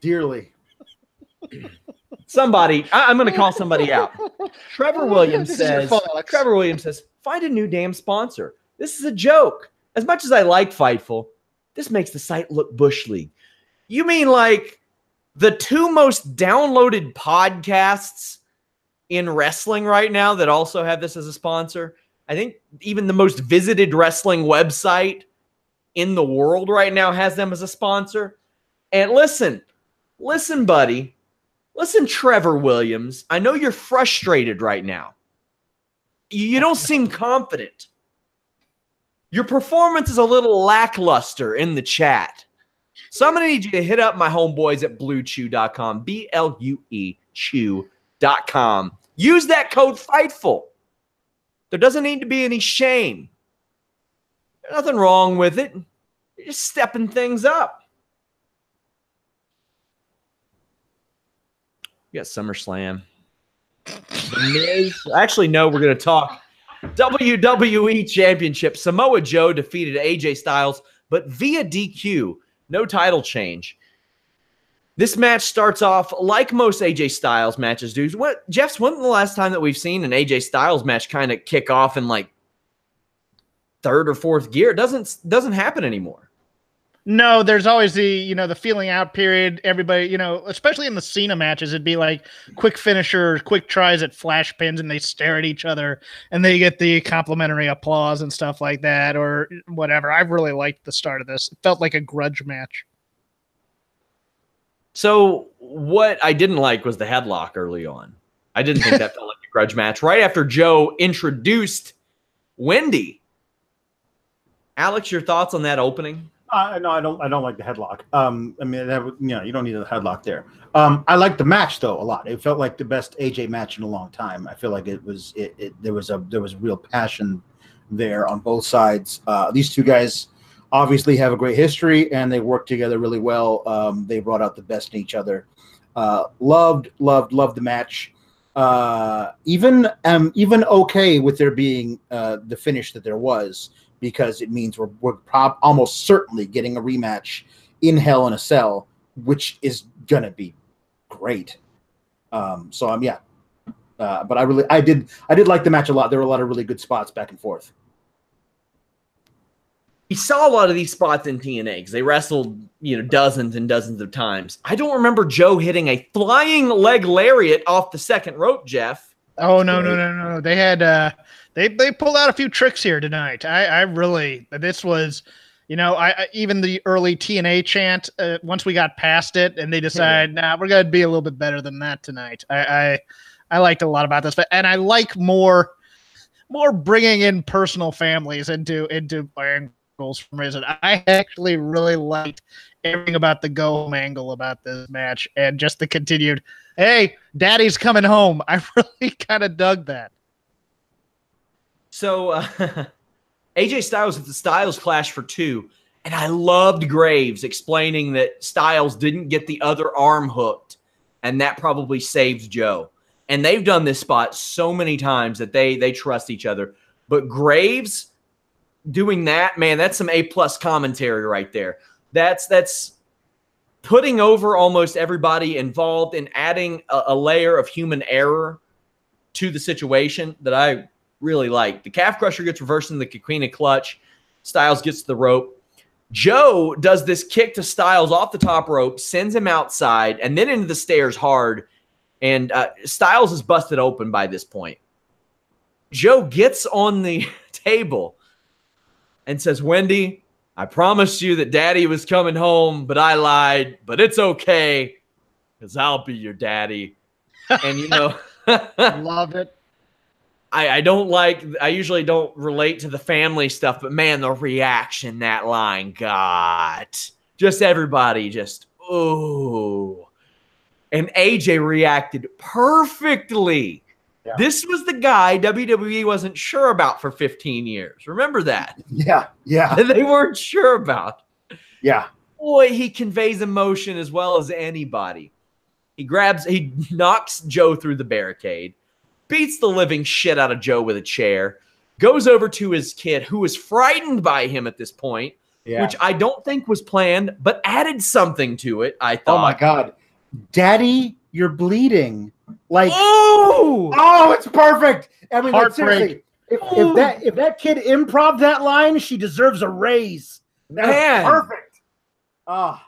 [SPEAKER 3] Dearly.
[SPEAKER 1] Somebody, I'm going to call somebody out. Trevor Williams says, find a new damn sponsor. This is a joke. As much as I like Fightful, this makes the site look Bush League. You mean like the two most downloaded podcasts in wrestling right now that also have this as a sponsor? I think even the most visited wrestling website in the world right now has them as a sponsor. And listen, buddy. Listen, Trevor Williams. I know you're frustrated right now. You don't seem confident. Your performance is a little lackluster in the chat. So I'm going to need you to hit up my homeboys at BlueChew.com, BLUE Chew.com. Use that code FIGHTFUL. There doesn't need to be any shame. There's nothing wrong with it. You're just stepping things up. We got SummerSlam. The Miz. Actually, no, we're going to talk WWE Championship. Samoa Joe defeated AJ Styles, but via DQ. No title change. This match starts off like most AJ Styles matches do. Jeff's, when's the last time that we've seen an AJ Styles match kind of kick off in like third or fourth gear? It doesn't happen anymore.
[SPEAKER 2] No, there's always the feeling out period. Everybody, especially in the Cena matches, it'd be like quick finisher, quick tries at flash pins, and they stare at each other, and they get the complimentary applause and stuff like that, or whatever. I really liked the start of this. It felt like a grudge match.
[SPEAKER 1] So what I didn't like was the headlock early on. I didn't think that felt like a grudge match. Right after Joe introduced Wendy. Alex, your thoughts on that opening?
[SPEAKER 3] No, I don't like the headlock. I mean, you don't need a headlock there. I like the match though a lot. It felt like the best AJ match in a long time. I feel like there was real passion there on both sides. These two guys obviously have a great history and they work together really well. They brought out the best in each other. Loved the match. Even okay with there being the finish that there was, because it means we're almost certainly getting a rematch in Hell in a Cell, which is gonna be great. But I did like the match a lot. There were a lot of really good spots back and forth.
[SPEAKER 1] We saw a lot of these spots in TNA because they wrestled, dozens and dozens of times. I don't remember Joe hitting a flying leg lariat off the second rope, Jeff.
[SPEAKER 2] Oh, no. They had they pulled out a few tricks here tonight. This was, even the early TNA chant, once we got past it and they decided, we're going to be a little bit better than that tonight. I liked a lot about this, and I like more bringing in personal families into angles from reason. I actually really liked everything about the go home angle about this match, and just the continued, hey, daddy's coming home. I really kind of dug that.
[SPEAKER 1] So AJ Styles at the Styles Clash for 2, and I loved Graves explaining that Styles didn't get the other arm hooked, and that probably saved Joe. And they've done this spot so many times that they trust each other. But Graves doing that, man, that's some A+ commentary right there. That's putting over almost everybody involved and adding a layer of human error to the situation that I really like. The calf crusher gets reversed in the Coquina clutch. Styles gets to the rope. Joe does this kick to Styles off the top rope, sends him outside, and then into the stairs hard. And Styles is busted open by this point. Joe gets on the table and says, Wendy, I promised you that Daddy was coming home, but I lied. But it's okay, because I'll be your daddy. And, you know,
[SPEAKER 2] love it.
[SPEAKER 1] I usually don't relate to the family stuff, but man, the reaction that line got. Just everybody just, ooh. And AJ reacted perfectly. Yeah. This was the guy WWE wasn't sure about for 15 years. Remember that?
[SPEAKER 3] Yeah, yeah.
[SPEAKER 1] They weren't sure about.
[SPEAKER 3] Yeah.
[SPEAKER 1] Boy, he conveys emotion as well as anybody. He knocks Joe through the barricade, beats the living shit out of Joe with a chair, goes over to his kid, who is frightened by him at this point, which I don't think was planned, but added something to it, I thought.
[SPEAKER 3] Oh, my God. Daddy, you're bleeding. Like, oh, it's perfect. I mean, like, seriously, if that kid improv that line, she deserves a raise. That's perfect. Oh.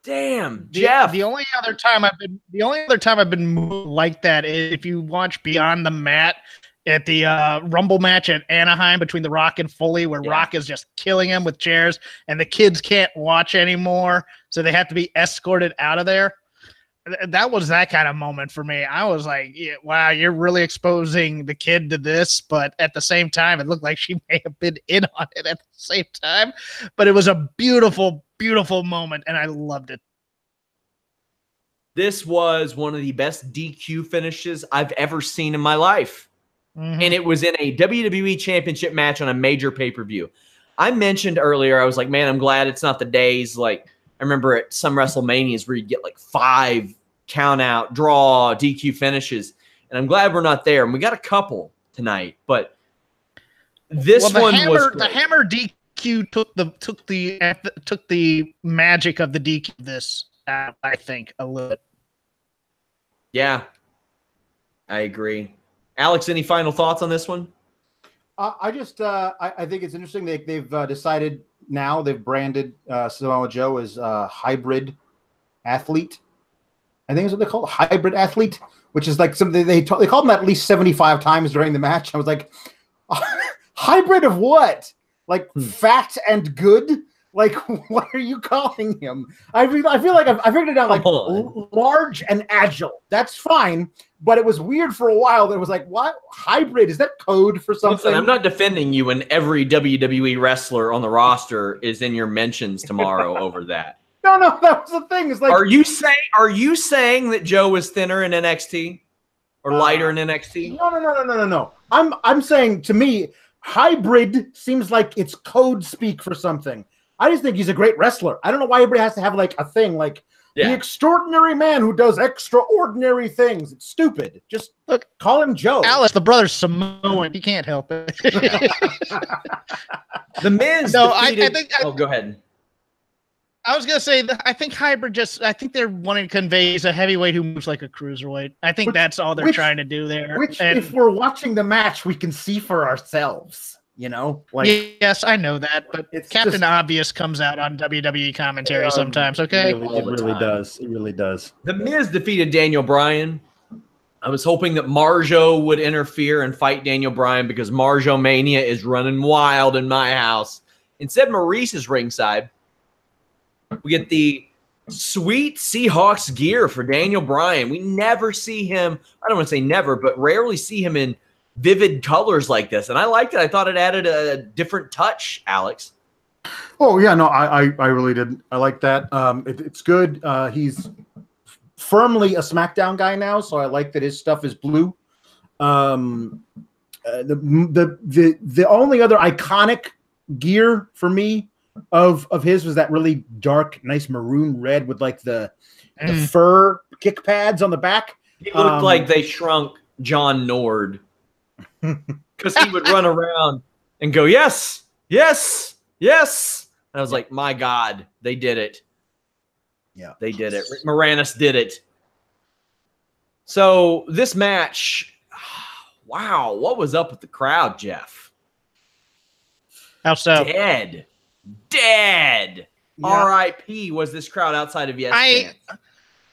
[SPEAKER 1] Damn, Jeff.
[SPEAKER 2] The only other time I've been moved like that is if you watch Beyond the Mat at the Rumble match at Anaheim between The Rock and Foley, where Rock is just killing him with chairs, and the kids can't watch anymore, so they have to be escorted out of there. That was that kind of moment for me. I was like, wow, you're really exposing the kid to this, but at the same time, it looked like she may have been in on it at the same time. But it was a beautiful, beautiful moment, and I loved it.
[SPEAKER 1] This was one of the best DQ finishes I've ever seen in my life. Mm-hmm. And it was in a WWE Championship match on a major pay-per-view. I mentioned earlier, I was like, man, I'm glad it's not the days like I remember at some WrestleManias where you get like 5 count out, draw, DQ finishes. And I'm glad we're not there. And we got a couple tonight, but this
[SPEAKER 2] the
[SPEAKER 1] hammer
[SPEAKER 2] DQ took the magic of the DQ this I think a little bit.
[SPEAKER 1] Yeah. I agree. Alex, any final thoughts on this one?
[SPEAKER 3] I think it's interesting they've decided now they've branded Samoa Joe as a hybrid athlete. I think is what they call it, hybrid athlete, which is like something they called him at least 75 times during the match. I was like, hybrid of what? Like fat and good? Like, what are you calling him? I feel like I figured it out. Like large and agile. That's fine. But it was weird for a while. That it was like, what? Hybrid? Is that code for something?
[SPEAKER 1] Listen, I'm not defending you when every WWE wrestler on the roster is in your mentions tomorrow over that.
[SPEAKER 3] No, that was the thing. It's like,
[SPEAKER 1] are you saying that Joe was thinner in NXT or lighter in NXT?
[SPEAKER 3] No. I'm saying, to me, hybrid seems like it's code speak for something. I just think he's a great wrestler. I don't know why everybody has to have like a thing like the extraordinary man who does extraordinary things. It's stupid. Just call him Joe.
[SPEAKER 2] Alice, the brother's Samoan. He can't help it.
[SPEAKER 1] The Miz.
[SPEAKER 2] No, I think.
[SPEAKER 1] Go ahead.
[SPEAKER 2] I was gonna say that I think hybrid I think they're wanting to convey a heavyweight who moves like a cruiserweight. I think that's all they're trying to do there.
[SPEAKER 3] Which, if we're watching the match, we can see for ourselves. You know, like,
[SPEAKER 2] yes, I know that, but Captain Obvious comes out on WWE commentary sometimes. Okay,
[SPEAKER 3] it really does. It really does.
[SPEAKER 1] The Miz defeated Daniel Bryan. I was hoping that Marjo would interfere and fight Daniel Bryan because Marjo Mania is running wild in my house. Instead, Maryse is ringside. We get the sweet Seahawks gear for Daniel Bryan. We never see him. I don't want to say never, but rarely see him in vivid colors like this, and I liked it. I thought it added a different touch, Alex.
[SPEAKER 3] Oh yeah, no, I really did. I like that. It's good. He's firmly a SmackDown guy now, so I like that his stuff is blue. The only other iconic gear for me of his was that really dark, nice maroon red with like the fur kick pads on the back.
[SPEAKER 1] He looked like they shrunk John Nord. Because he would run around and go, yes, yes, yes. And I was like, my God, they did it.
[SPEAKER 3] Yeah,
[SPEAKER 1] they did it. Rick Moranis did it. So this match, Wow, what was up with the crowd, Jeff?
[SPEAKER 2] How so?
[SPEAKER 1] Dead. Yeah. R.I.P. was this crowd outside of fans.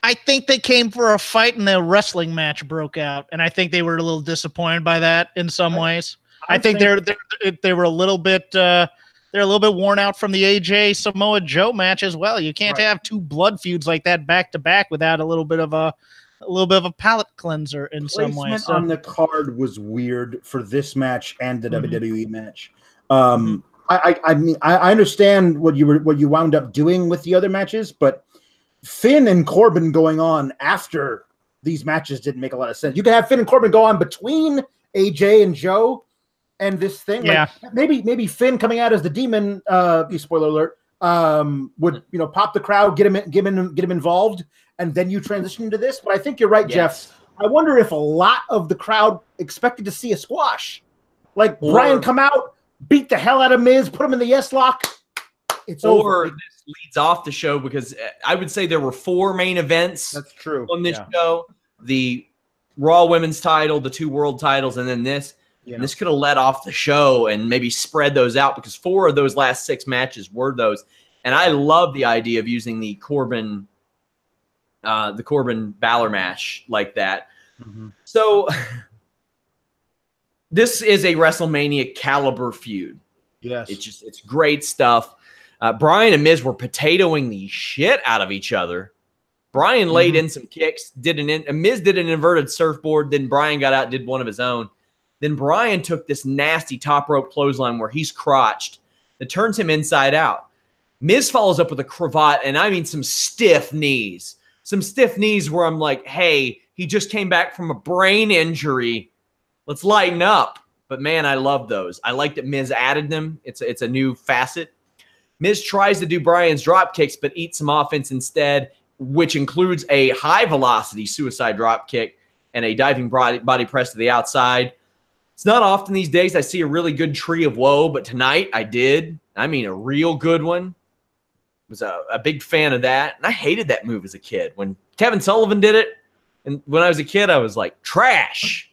[SPEAKER 2] I think they came for a fight and a wrestling match broke out, and I think they were a little disappointed by that in some ways. I think they were a little bit they're a little bit worn out from the AJ Samoa Joe match as well. You can't have two blood feuds like that back to back without a little bit of a palate cleanser in some ways.
[SPEAKER 3] Placement on the card was weird for this match and the WWE match. I mean, I understand what you wound up doing with the other matches, but Finn and Corbin going on after these matches didn't make a lot of sense. You could have Finn and Corbin go on between AJ and Joe and this thing.
[SPEAKER 2] Yeah.
[SPEAKER 3] Like maybe Finn coming out as the demon, spoiler alert, would pop the crowd, get him involved, and then you transition into this. But I think you're right, Jeff. I wonder if a lot of the crowd expected to see a squash. Like Brian come out, beat the hell out of Miz, put him in the yes lock. It's over.
[SPEAKER 1] This leads off the show because I would say there were 4 main events.
[SPEAKER 3] That's true.
[SPEAKER 1] On this show, the Raw Women's title, the 2 world titles, and then this. Yeah. And this could have let off the show and maybe spread those out because 4 of those last 6 matches were those. And I love the idea of using the Corbin Balor match like that. So this is a WrestleMania caliber feud.
[SPEAKER 3] Yes.
[SPEAKER 1] It's great stuff. Brian and Miz were potatoing the shit out of each other. Brian laid in some kicks, Miz did an inverted surfboard, then Brian got out and did one of his own. Then Brian took this nasty top rope clothesline where he's crotched that turns him inside out. Miz follows up with a cravat, and I mean some stiff knees. Some stiff knees where I'm like, hey, he just came back from a brain injury. Let's lighten up. But, man, I love those. I like that Miz added them. It's a new facet. Miz tries to do Brian's drop kicks but eats some offense instead, which includes a high-velocity suicide drop kick and a diving body press to the outside. It's not often these days I see a really good tree of woe, but tonight I did. I mean, a real good one. Was a big fan of that. And I hated that move as a kid. When Kevin Sullivan did it, and when I was a kid, I was like, trash.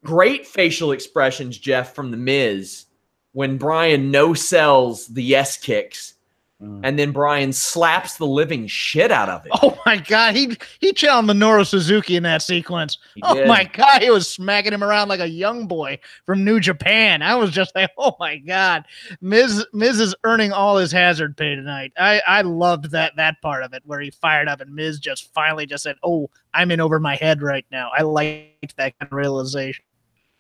[SPEAKER 1] Great facial expressions, Jeff, from The Miz when Brian no-sells the yes kicks. And then Brian slaps the living shit out of it.
[SPEAKER 2] Oh, my God. He challenged Minoru Suzuki in that sequence. My God. He was smacking him around like a young boy from New Japan. I was just like, oh, my God. Miz is earning all his hazard pay tonight. I loved that part of it where he fired up and Miz just finally just said, oh, I'm in over my head right now. I liked that kind of realization.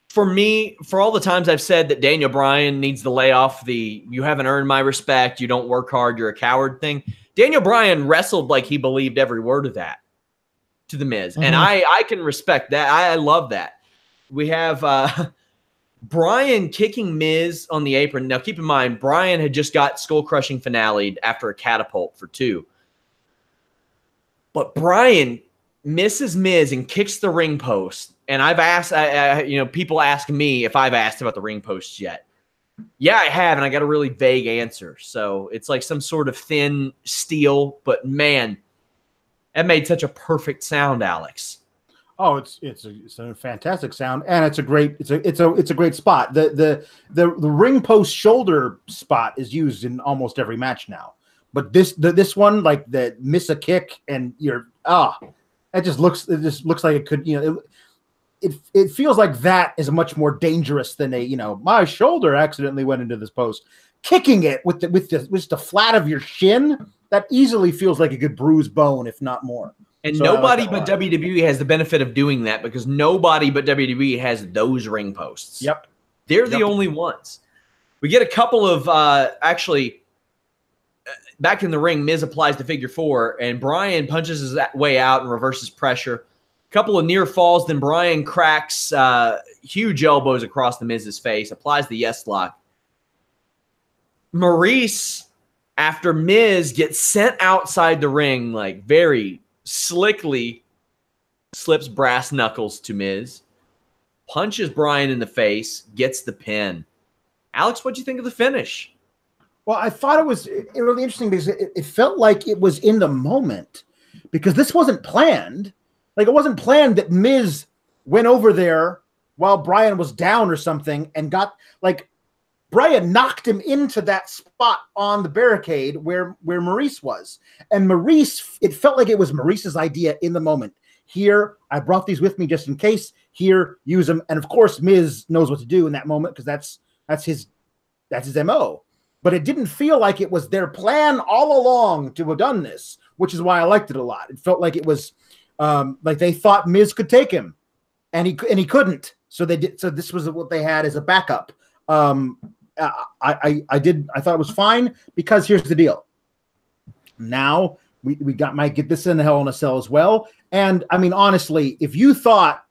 [SPEAKER 1] For me, for all the times I've said that Daniel Bryan needs to lay off the you haven't earned my respect, you don't work hard, you're a coward thing, Daniel Bryan wrestled like he believed every word of that to The Miz. And I can respect that. I love that. We have Bryan kicking Miz on the apron. Now, keep in mind, Bryan had just got skull-crushing finale'd after a catapult for 2. But Bryan misses Miz and kicks the ring post. And I've asked, people ask me if I've asked about the ring posts yet. Yeah, I have, and I got a really vague answer. So it's like some sort of thin steel, but man, that made such a perfect sound, Alex.
[SPEAKER 3] Oh, it's a fantastic sound, and it's a great spot. The ring post shoulder spot is used in almost every match now. But this one, like the miss a kick and it just looks like it could, It feels like that is much more dangerous than my shoulder accidentally went into this post. Kicking it with the flat of your shin, that easily feels like it could bruise bone, if not more.
[SPEAKER 1] And so nobody but WWE has the benefit of doing that because nobody but WWE has those ring posts.
[SPEAKER 3] Yep.
[SPEAKER 1] They're the only ones. We get a couple of back in the ring, Miz applies the figure 4, and Brian punches his way out and reverses pressure. Couple of near falls, then Brian cracks huge elbows across the Miz's face, applies the yes lock. Maryse, after Miz gets sent outside the ring, like very slickly slips brass knuckles to Miz, punches Brian in the face, gets the pin. Alex, what'd you think of the finish?
[SPEAKER 3] Well, I thought it was really interesting because it felt like it was in the moment because this wasn't planned. Like, it wasn't planned that Miz went over there while Bryan was down or something and got like Bryan knocked him into that spot on the barricade where Maryse was. And Maryse, it felt like it was Maryse's idea in the moment. Here, I brought these with me just in case. Here, use them. And of course, Miz knows what to do in that moment because that's his MO. But it didn't feel like it was their plan all along to have done this, which is why I liked it a lot. It felt like it was like they thought Miz could take him, and he couldn't. So they did. So this was what they had as a backup. I thought it was fine because here's the deal. Now we might get this in the Hell in a Cell as well. And I mean, honestly, if you thought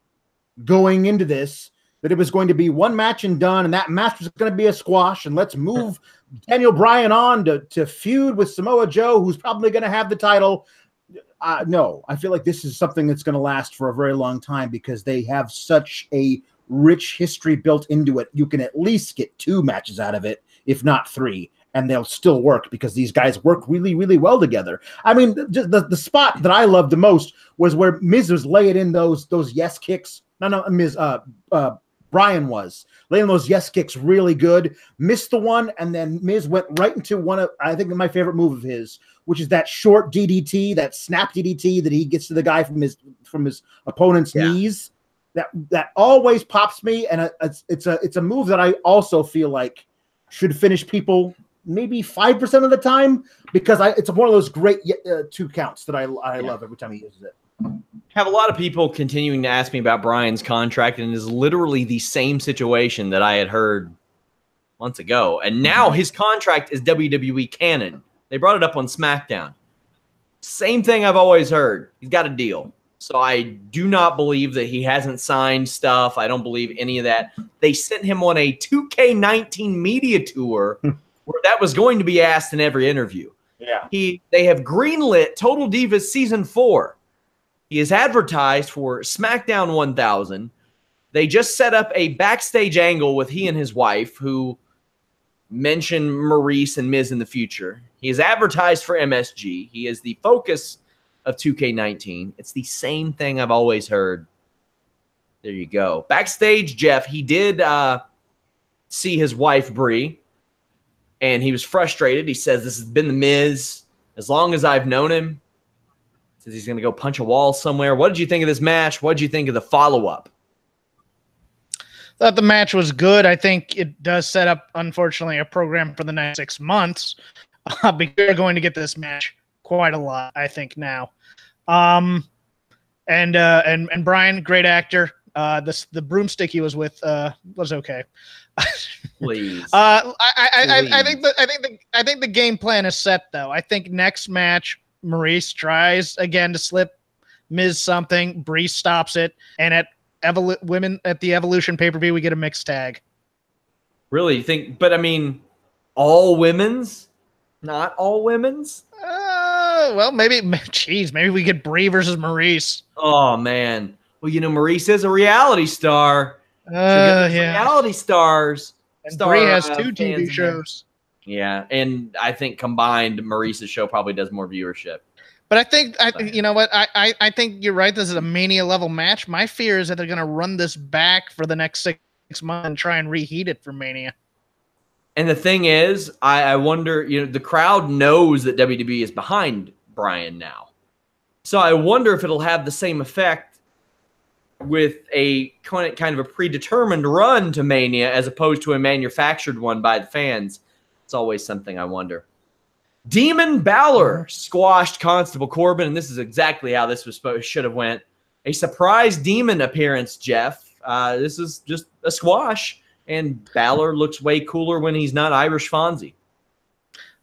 [SPEAKER 3] going into this that it was going to be one match and done, and that match was going to be a squash, and let's move Daniel Bryan on to feud with Samoa Joe, who's probably going to have the title. No, I feel like this is something that's going to last for a very long time because they have such a rich history built into it. You can at least get 2 matches out of it, if not 3, and they'll still work because these guys work really, really well together. I mean, just the spot that I loved the most was where Miz was laying in those yes kicks. Bryan was laying those yes kicks really good, missed the one, and then Miz went right into one of, I think, my favorite move of his, which is that short DDT, that snap DDT that he gets to the guy from his opponent's knees. That always pops me, and it's a move that I also feel like should finish people maybe 5% of the time because it's one of those great 2 counts that I love every time he uses it.
[SPEAKER 1] Have a lot of people continuing to ask me about Bryan's contract, and it is literally the same situation that I had heard months ago. And now his contract is WWE canon. They brought it up on SmackDown. Same thing I've always heard. He's got a deal. So I do not believe that he hasn't signed stuff. I don't believe any of that. They sent him on a 2K19 media tour where that was going to be asked in every interview.
[SPEAKER 3] Yeah.
[SPEAKER 1] They have greenlit Total Divas Season 4. He is advertised for SmackDown 1000. They just set up a backstage angle with he and his wife, who mentioned Maryse and Miz in the future. He is advertised for MSG. He is the focus of 2K19. It's the same thing I've always heard. There you go. Backstage, Jeff, he did see his wife, Brie, and he was frustrated. He says, this has been the Miz as long as I've known him. Says he's going to go punch a wall somewhere. What did you think of this match? What did you think of the follow-up?
[SPEAKER 2] Thought the match was good. I think it does set up, unfortunately, a program for the next 6 months. But you're going to get this match quite a lot, I think, now. And Bryan, great actor. The broomstick he was with was okay.
[SPEAKER 1] Please.
[SPEAKER 2] I think the game plan is set though. I think next match Maryse tries again to slip Miz something. Brie stops it, and at the Evolution pay-per-view we get a mixed tag.
[SPEAKER 1] Really? You think? But I mean, all women's, not all women's.
[SPEAKER 2] Well, maybe we get Brie versus Maryse.
[SPEAKER 1] Oh man. Well, you know, Maryse is a reality star.
[SPEAKER 2] Yeah.
[SPEAKER 1] Reality stars.
[SPEAKER 2] And Brie has 2 TV shows.
[SPEAKER 1] Yeah, and I think combined, Maryse's show probably does more viewership.
[SPEAKER 2] But I think, you know what? I think you're right. This is a Mania level match. My fear is that they're going to run this back for the next 6 months and try and reheat it for Mania.
[SPEAKER 1] And the thing is, I wonder, you know, the crowd knows that WWE is behind Bryan now. So I wonder if it'll have the same effect with a kind of a predetermined run to Mania as opposed to a manufactured one by the fans. It's always something I wonder. Demon Balor squashed Constable Corbin, and this is exactly how this should have went. A surprise Demon appearance, Jeff. This is just a squash, and Balor looks way cooler when he's not Irish Fonzie.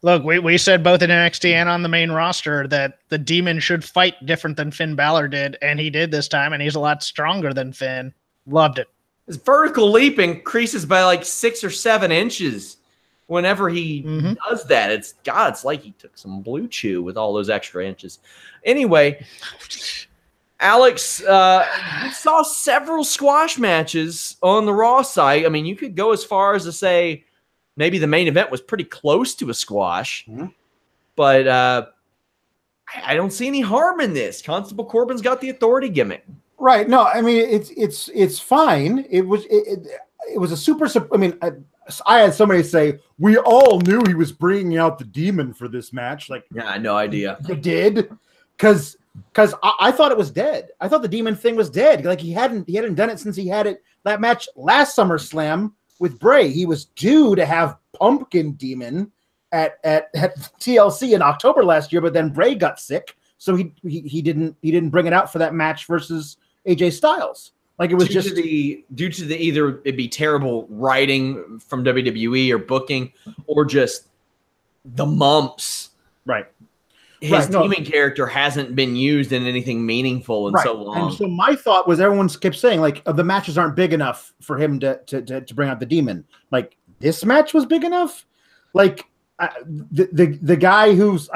[SPEAKER 2] Look, we said both in NXT and on the main roster that the Demon should fight different than Finn Balor did, and he did this time, and he's a lot stronger than Finn. Loved it.
[SPEAKER 1] His vertical leap increases by like 6 or 7 inches whenever he does that. It's like he took some Blue Chew with all those extra inches. Anyway, Alex, we saw several squash matches on the Raw site. I mean, you could go as far as to say maybe the main event was pretty close to a squash, but I don't see any harm in this. Constable Corbin's got the authority gimmick.
[SPEAKER 3] Right. No, I mean it's fine. It was a super. I mean, I had somebody say we all knew he was bringing out the demon for this match. Like,
[SPEAKER 1] yeah, no idea.
[SPEAKER 3] You did, because I thought it was dead. I thought the demon thing was dead. Like he hadn't done it since he had it that match last SummerSlam with Bray. He was due to have Pumpkin Demon at TLC in October last year, but then Bray got sick, so he didn't bring it out for that match versus AJ Styles. Like it was due to the
[SPEAKER 1] either it be terrible writing from WWE or booking, or just the mumps.
[SPEAKER 3] Right.
[SPEAKER 1] His demon character hasn't been used in anything meaningful in so long.
[SPEAKER 3] And so my thought was, everyone kept saying like the matches aren't big enough for him to bring out the demon. Like this match was big enough. Like the guy who's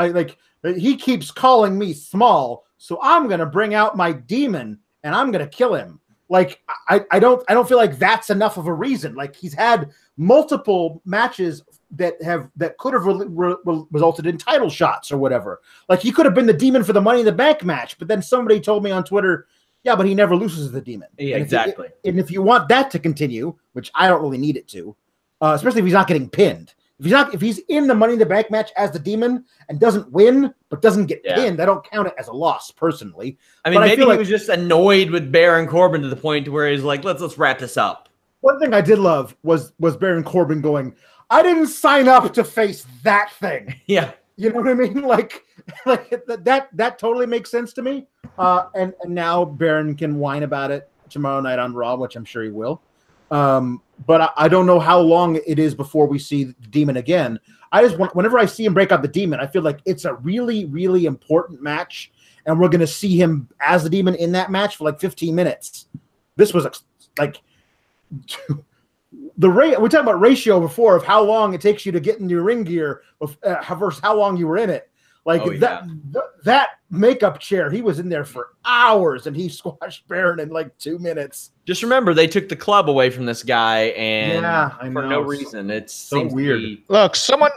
[SPEAKER 3] he keeps calling me small, so I'm gonna bring out my demon and I'm gonna kill him. Like I don't feel like that's enough of a reason. Like he's had multiple matches that could have resulted in title shots or whatever. Like he could have been the demon for the Money in the Bank match, but then somebody told me on Twitter, yeah, but he never loses the demon.
[SPEAKER 1] Yeah, exactly.
[SPEAKER 3] And if you want that to continue, which I don't really need it to, especially if he's not getting pinned. If he's in the Money in the Bank match as the demon and doesn't win but doesn't get pinned, I don't count it as a loss personally.
[SPEAKER 1] I mean, maybe he was just annoyed with Baron Corbin to the point where he's like, let's wrap this up.
[SPEAKER 3] One thing I did love was Baron Corbin going, I didn't sign up to face that thing.
[SPEAKER 1] Yeah.
[SPEAKER 3] You know what I mean? Like that totally makes sense to me. And now Baron can whine about it tomorrow night on Raw, which I'm sure he will. But I don't know how long it is before we see the demon again. I just want, whenever I see him break out the demon, I feel like it's a really, really important match, and we're going to see him as the demon in that match for like 15 minutes. This was like we're talking about ratio before of how long it takes you to get in your ring gear versus how long you were in it. Like that makeup chair, he was in there for hours, and he squashed Baron in like 2 minutes.
[SPEAKER 1] Just remember, they took the club away from this guy, and for no reason. It's
[SPEAKER 3] so weird.
[SPEAKER 2] Look, someone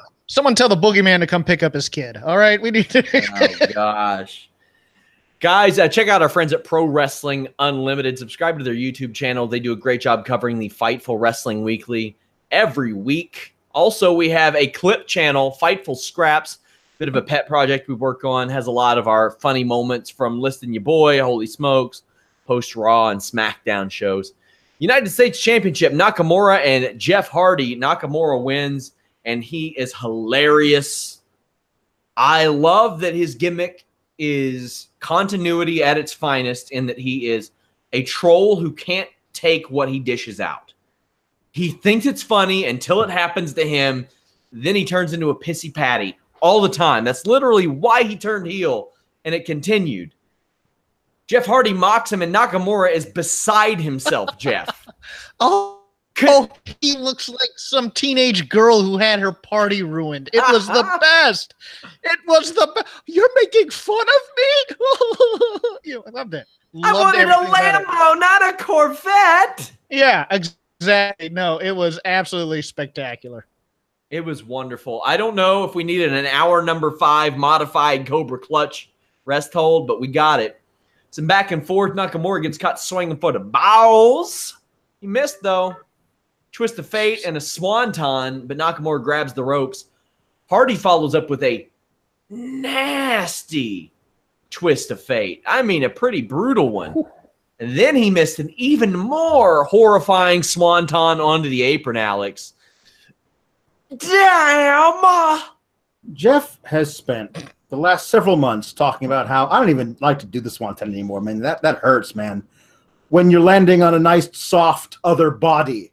[SPEAKER 2] tell the boogeyman to come pick up his kid. All right, we need to.
[SPEAKER 1] Oh gosh, guys, check out our friends at Pro Wrestling Unlimited. Subscribe to their YouTube channel. They do a great job covering the Fightful Wrestling Weekly every week. Also, we have a clip channel, Fightful Scraps. Bit of a pet project we work on, has a lot of our funny moments from Listing Your Boy, Holy Smokes, post Raw and SmackDown shows. United States Championship, Nakamura and Jeff Hardy. Nakamura wins, and he is hilarious. I love that his gimmick is continuity at its finest, in that he is a troll who can't take what he dishes out. He thinks it's funny until it happens to him, then he turns into a pissy patty. All the time. That's literally why he turned heel, and it continued. Jeff Hardy mocks him, and Nakamura is beside himself, Jeff.
[SPEAKER 2] He looks like some teenage girl who had her party ruined. It was the best. It was the best. You're making fun of me? I loved it.
[SPEAKER 1] I wanted a Lambo, not a Corvette.
[SPEAKER 2] Yeah, exactly. No, it was absolutely spectacular.
[SPEAKER 1] It was wonderful. I don't know if we needed an hour number 5 modified Cobra Clutch rest hold, but we got it. Some back and forth. Nakamura gets caught swinging for the balls. He missed, though. Twist of fate and a swanton, but Nakamura grabs the ropes. Hardy follows up with a nasty twist of fate. I mean, a pretty brutal one. And then he missed an even more horrifying swanton onto the apron, Alex. Damn!
[SPEAKER 3] Jeff has spent the last several months talking about how I don't even like to do the swanton anymore, man. That hurts, man. When you're landing on a nice, soft other body.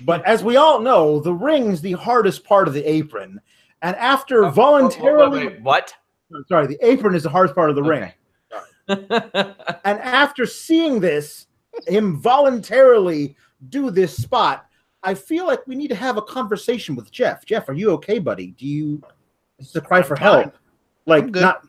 [SPEAKER 3] But as we all know, the ring's the hardest part of the apron. And after voluntarily...
[SPEAKER 1] What?
[SPEAKER 3] Sorry, the apron is the hardest part of the ring. And after seeing this, him voluntarily do this spot, I feel like we need to have a conversation with Jeff. Jeff, are you okay, buddy? This is a cry for help. Like, not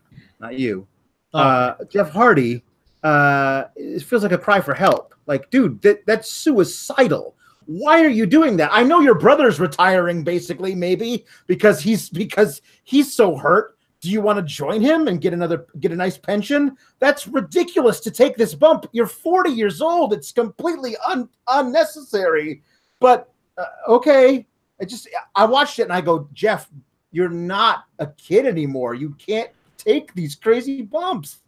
[SPEAKER 3] you. Jeff Hardy, it feels like a cry for help. Like, dude, that's suicidal. Why are you doing that? I know your brother's retiring, basically, maybe, because he's so hurt. Do you want to join him and get a nice pension? That's ridiculous to take this bump. You're 40 years old. It's completely unnecessary. But okay, I watched it and I go, Jeff, you're not a kid anymore. You can't take these crazy bumps.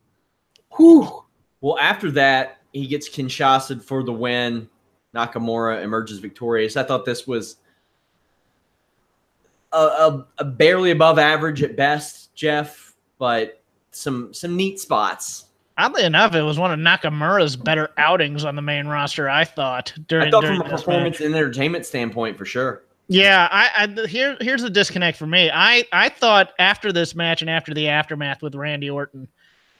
[SPEAKER 3] Whew.
[SPEAKER 1] Well, after that, he gets Kinshasa'd for the win. Nakamura emerges victorious. I thought this was a barely above average at best, Jeff, but some neat spots.
[SPEAKER 2] Oddly enough, it was one of Nakamura's better outings on the main roster, I thought. From a
[SPEAKER 1] performance and entertainment standpoint, for sure.
[SPEAKER 2] Yeah, here's the disconnect for me. I thought after this match and after the aftermath with Randy Orton,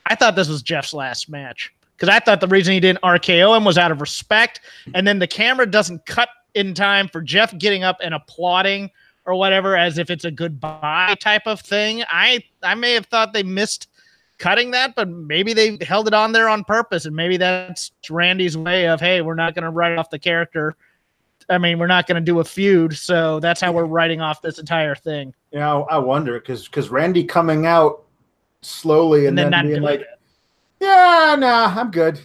[SPEAKER 2] I thought this was Jeff's last match. Because I thought the reason he didn't RKO him was out of respect, and then the camera doesn't cut in time for Jeff getting up and applauding or whatever as if it's a goodbye type of thing. I may have thought they missed cutting that, but maybe they held it on there on purpose, and maybe that's Randy's way of, hey, we're not going to write off the character. I mean, we're not going to do a feud, so that's how we're writing off this entire thing.
[SPEAKER 3] Yeah, I wonder, because Randy coming out slowly and then being like, yeah, nah, I'm good.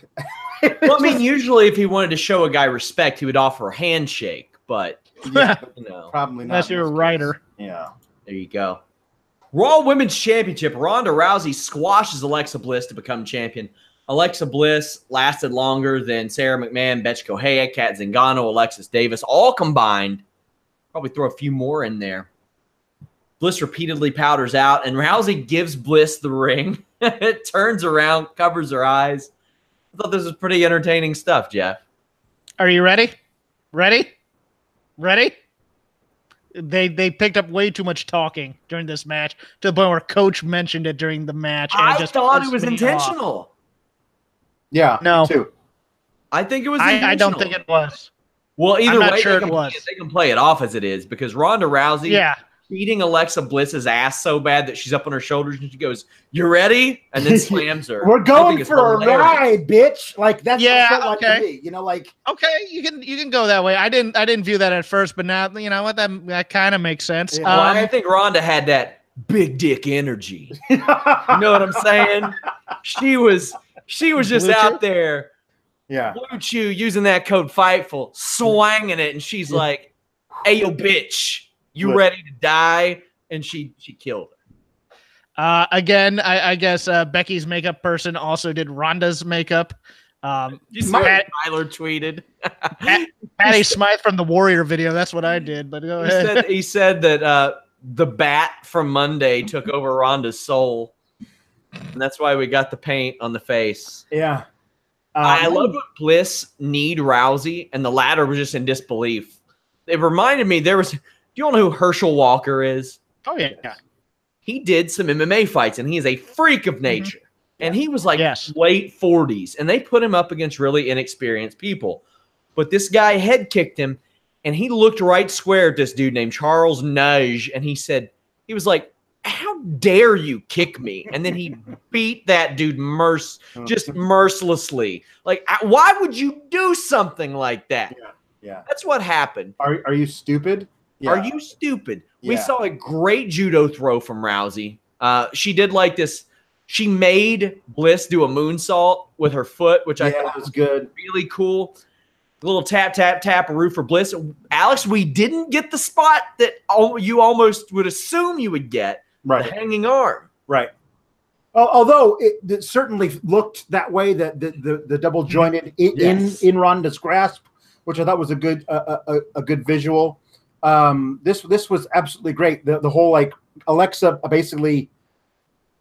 [SPEAKER 1] Well, I mean, usually if he wanted to show a guy respect, he would offer a handshake, but
[SPEAKER 3] probably not.
[SPEAKER 2] Unless you're a writer.
[SPEAKER 3] Yeah.
[SPEAKER 1] There you go. Raw Women's Championship. Ronda Rousey squashes Alexa Bliss to become champion. Alexa Bliss lasted longer than Sarah McMahon, Betch Kohea, Kat Zingano, Alexis Davis, all combined. Probably throw a few more in there. Bliss repeatedly powders out, and Rousey gives Bliss the ring. It turns around, covers her eyes. I thought this was pretty entertaining stuff, Jeff.
[SPEAKER 2] Are you ready? Ready? They picked up way too much talking during this match to the point where Coach mentioned it during the match. And
[SPEAKER 1] I thought it was intentional.
[SPEAKER 3] Off. Yeah,
[SPEAKER 2] no.
[SPEAKER 3] Too.
[SPEAKER 1] I think it was intentional.
[SPEAKER 2] I don't think it was.
[SPEAKER 1] Well, either way,
[SPEAKER 2] sure it was.
[SPEAKER 1] They can play it off as it is because Ronda Rousey beating Alexa Bliss's ass so bad that she's up on her shoulders and she goes, "You ready?" and then slams her.
[SPEAKER 3] We're going for a ride, bitch. Like that's what it felt like to me. You know, like
[SPEAKER 2] you can go that way. I didn't view that at first, but now you know what that kind of makes sense.
[SPEAKER 3] Yeah.
[SPEAKER 1] Well, I think Ronda had that big dick energy. You know what I'm saying? She was just out there.
[SPEAKER 3] Yeah.
[SPEAKER 1] Blue Chew using that code Fightful, swanging it, and she's like, "Hey, yo, bitch. You ready to die?" And she killed her.
[SPEAKER 2] Again, I guess Becky's makeup person also did Ronda's makeup.
[SPEAKER 1] Tyler tweeted.
[SPEAKER 2] Patty Smythe from the Warrior video. That's what I did. But go ahead.
[SPEAKER 1] He said that the bat from Monday took over Ronda's soul, and that's why we got the paint on the face.
[SPEAKER 3] Yeah.
[SPEAKER 1] I love what Bliss kneed Rousey, and the latter was just in disbelief. It reminded me there was. Do you know who Herschel Walker is?
[SPEAKER 2] Oh, yeah.
[SPEAKER 1] He did some MMA fights, and he is a freak of nature. And he was like late 40s, and they put him up against really inexperienced people. But this guy head kicked him, and he looked right square at this dude named Charles Nudge, and he was like, "How dare you kick me?" And then he beat that dude just mercilessly. Like, why would you do something like that?
[SPEAKER 3] Yeah.
[SPEAKER 1] That's what happened.
[SPEAKER 3] Are you stupid? Yeah.
[SPEAKER 1] Are you stupid? Yeah. We saw a great judo throw from Rousey. She did like this. She made Bliss do a moonsault with her foot, which I thought was good. Really cool. A little tap, tap, tap-a-roo for Bliss. Alex, we didn't get the spot that you almost would assume you would get.
[SPEAKER 3] Right.
[SPEAKER 1] The hanging arm.
[SPEAKER 3] Right. Although it certainly looked that way, that the double jointed in Ronda's grasp, which I thought was a good visual. This was absolutely great. The whole like Alexa basically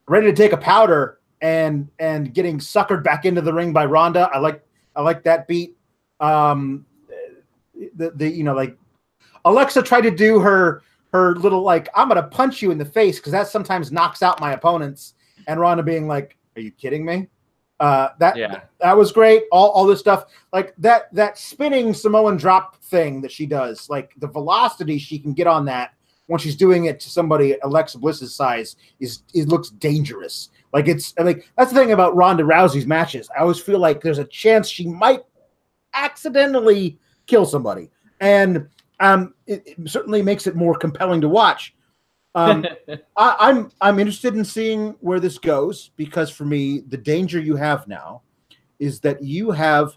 [SPEAKER 3] ready to take a powder and getting suckered back into the ring by Ronda. I like that beat. Like Alexa tried to do her little like, I'm gonna punch you in the face because that sometimes knocks out my opponents, and Ronda being like, "Are you kidding me?" That was great. All this stuff, like that spinning Samoan drop thing that she does, like the velocity she can get on that when she's doing it to somebody Alexa Bliss's size it looks dangerous. Like it's like that's the thing about Ronda Rousey's matches. I always feel like there's a chance she might accidentally kill somebody, and it certainly makes it more compelling to watch. I'm interested in seeing where this goes, because for me, the danger you have now is that you have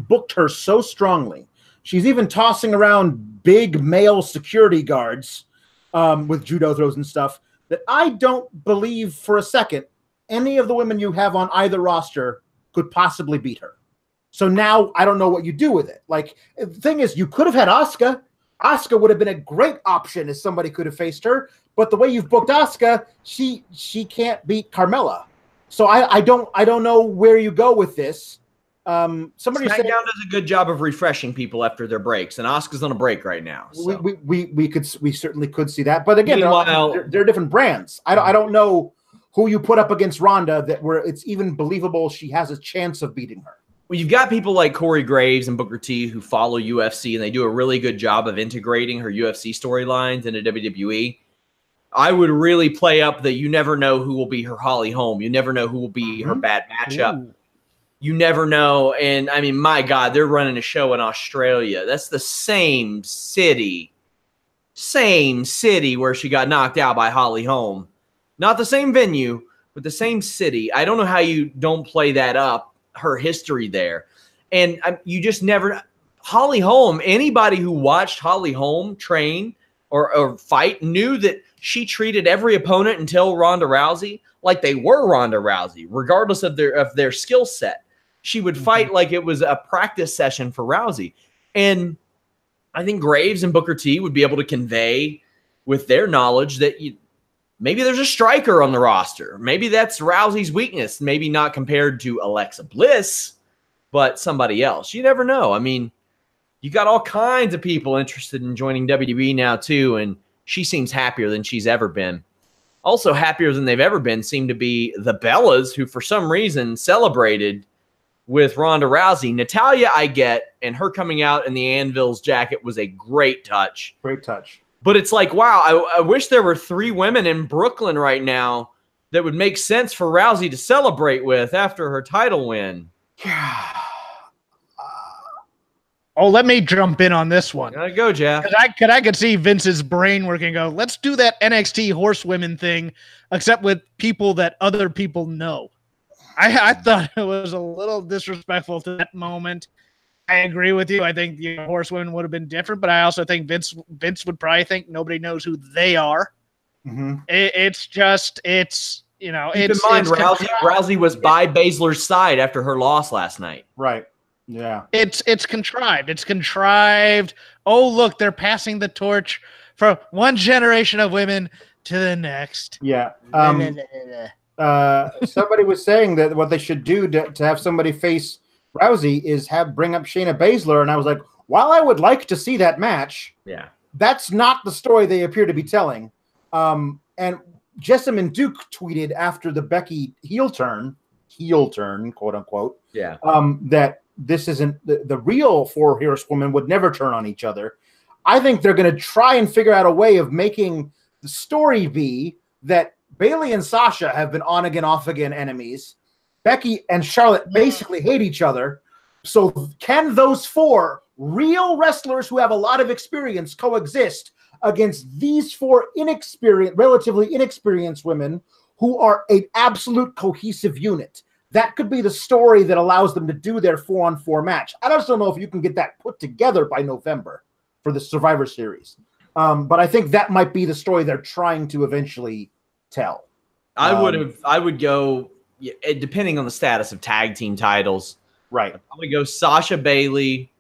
[SPEAKER 3] booked her so strongly. She's even tossing around big male security guards with judo throws and stuff, that I don't believe for a second any of the women you have on either roster could possibly beat her. So now I don't know what you do with it. Like, the thing is, you could have had Asuka. Asuka would have been a great option if somebody could have faced her. But the way you've booked Asuka, she can't beat Carmella. So I don't know where you go with this. Somebody
[SPEAKER 1] SmackDown does a good job of refreshing people after their breaks, and Asuka's on a break right now. So.
[SPEAKER 3] We certainly could see that. But again,
[SPEAKER 1] Meanwhile,
[SPEAKER 3] they're different brands. I don't know who you put up against Ronda where it's even believable she has a chance of beating her.
[SPEAKER 1] Well, you've got people like Corey Graves and Booker T who follow UFC, and they do a really good job of integrating her UFC storylines into WWE. I would really play up that you never know who will be her Holly Holm. You never know who will be her bad matchup. Ooh. You never know. And, I mean, my God, they're running a show in Australia. That's the same city where she got knocked out by Holly Holm. Not the same venue, but the same city. I don't know how you don't play that up, her history there. And you just never – Holly Holm, anybody who watched Holly Holm train or fight knew that she treated every opponent until Ronda Rousey like they were Ronda Rousey, regardless of their skill set. She would fight like it was a practice session for Rousey. And I think Graves and Booker T would be able to convey with their knowledge that maybe there's a striker on the roster. Maybe that's Rousey's weakness. Maybe not compared to Alexa Bliss, but somebody else. You never know. I mean, you got all kinds of people interested in joining WWE now too, and she seems happier than she's ever been. Also happier than they've ever been seem to be the Bellas, who for some reason celebrated with Ronda Rousey. Natalya, I get, and her coming out in the Anvil's jacket was a great touch.
[SPEAKER 3] Great touch.
[SPEAKER 1] But it's like, wow, I wish there were 3 women in Brooklyn right now that would make sense for Rousey to celebrate with after her title win.
[SPEAKER 2] Oh, let me jump in on this one.
[SPEAKER 1] Go, Jeff.
[SPEAKER 2] I could see Vince's brain working and go, let's do that NXT horsewomen thing, except with people that other people know. I thought it was a little disrespectful to that moment. I agree with you. I think the horsewomen would have been different, but I also think Vince would probably think nobody knows who they are. Mm-hmm.
[SPEAKER 1] Keep in mind, Rousey was by Baszler's side after her loss last night.
[SPEAKER 3] Right. Yeah.
[SPEAKER 2] It's contrived. It's contrived. Oh, look, they're passing the torch from one generation of women to the next.
[SPEAKER 3] Yeah. Somebody was saying that what they should do to have somebody face Rousey is bring up Shayna Baszler, and I was like, while I would like to see that match,
[SPEAKER 1] yeah,
[SPEAKER 3] that's not the story they appear to be telling. And Jessamine Duke tweeted after the Becky heel turn, quote unquote,
[SPEAKER 1] yeah,
[SPEAKER 3] that this isn't the real 4 horsewomen would never turn on each other. I think they're going to try and figure out a way of making the story be that Bayley and Sasha have been on again, off again enemies. Becky and Charlotte basically hate each other. So can those 4 real wrestlers who have a lot of experience coexist against these 4 relatively inexperienced women who are an absolute cohesive unit? That could be the story that allows them to do their 4-on-4 match. I just don't know if you can get that put together by November for the Survivor Series. But I think that might be the story they're trying to eventually tell.
[SPEAKER 1] I would go, depending on the status of tag team titles.
[SPEAKER 3] Right.
[SPEAKER 1] I'd probably go Sasha Bayley.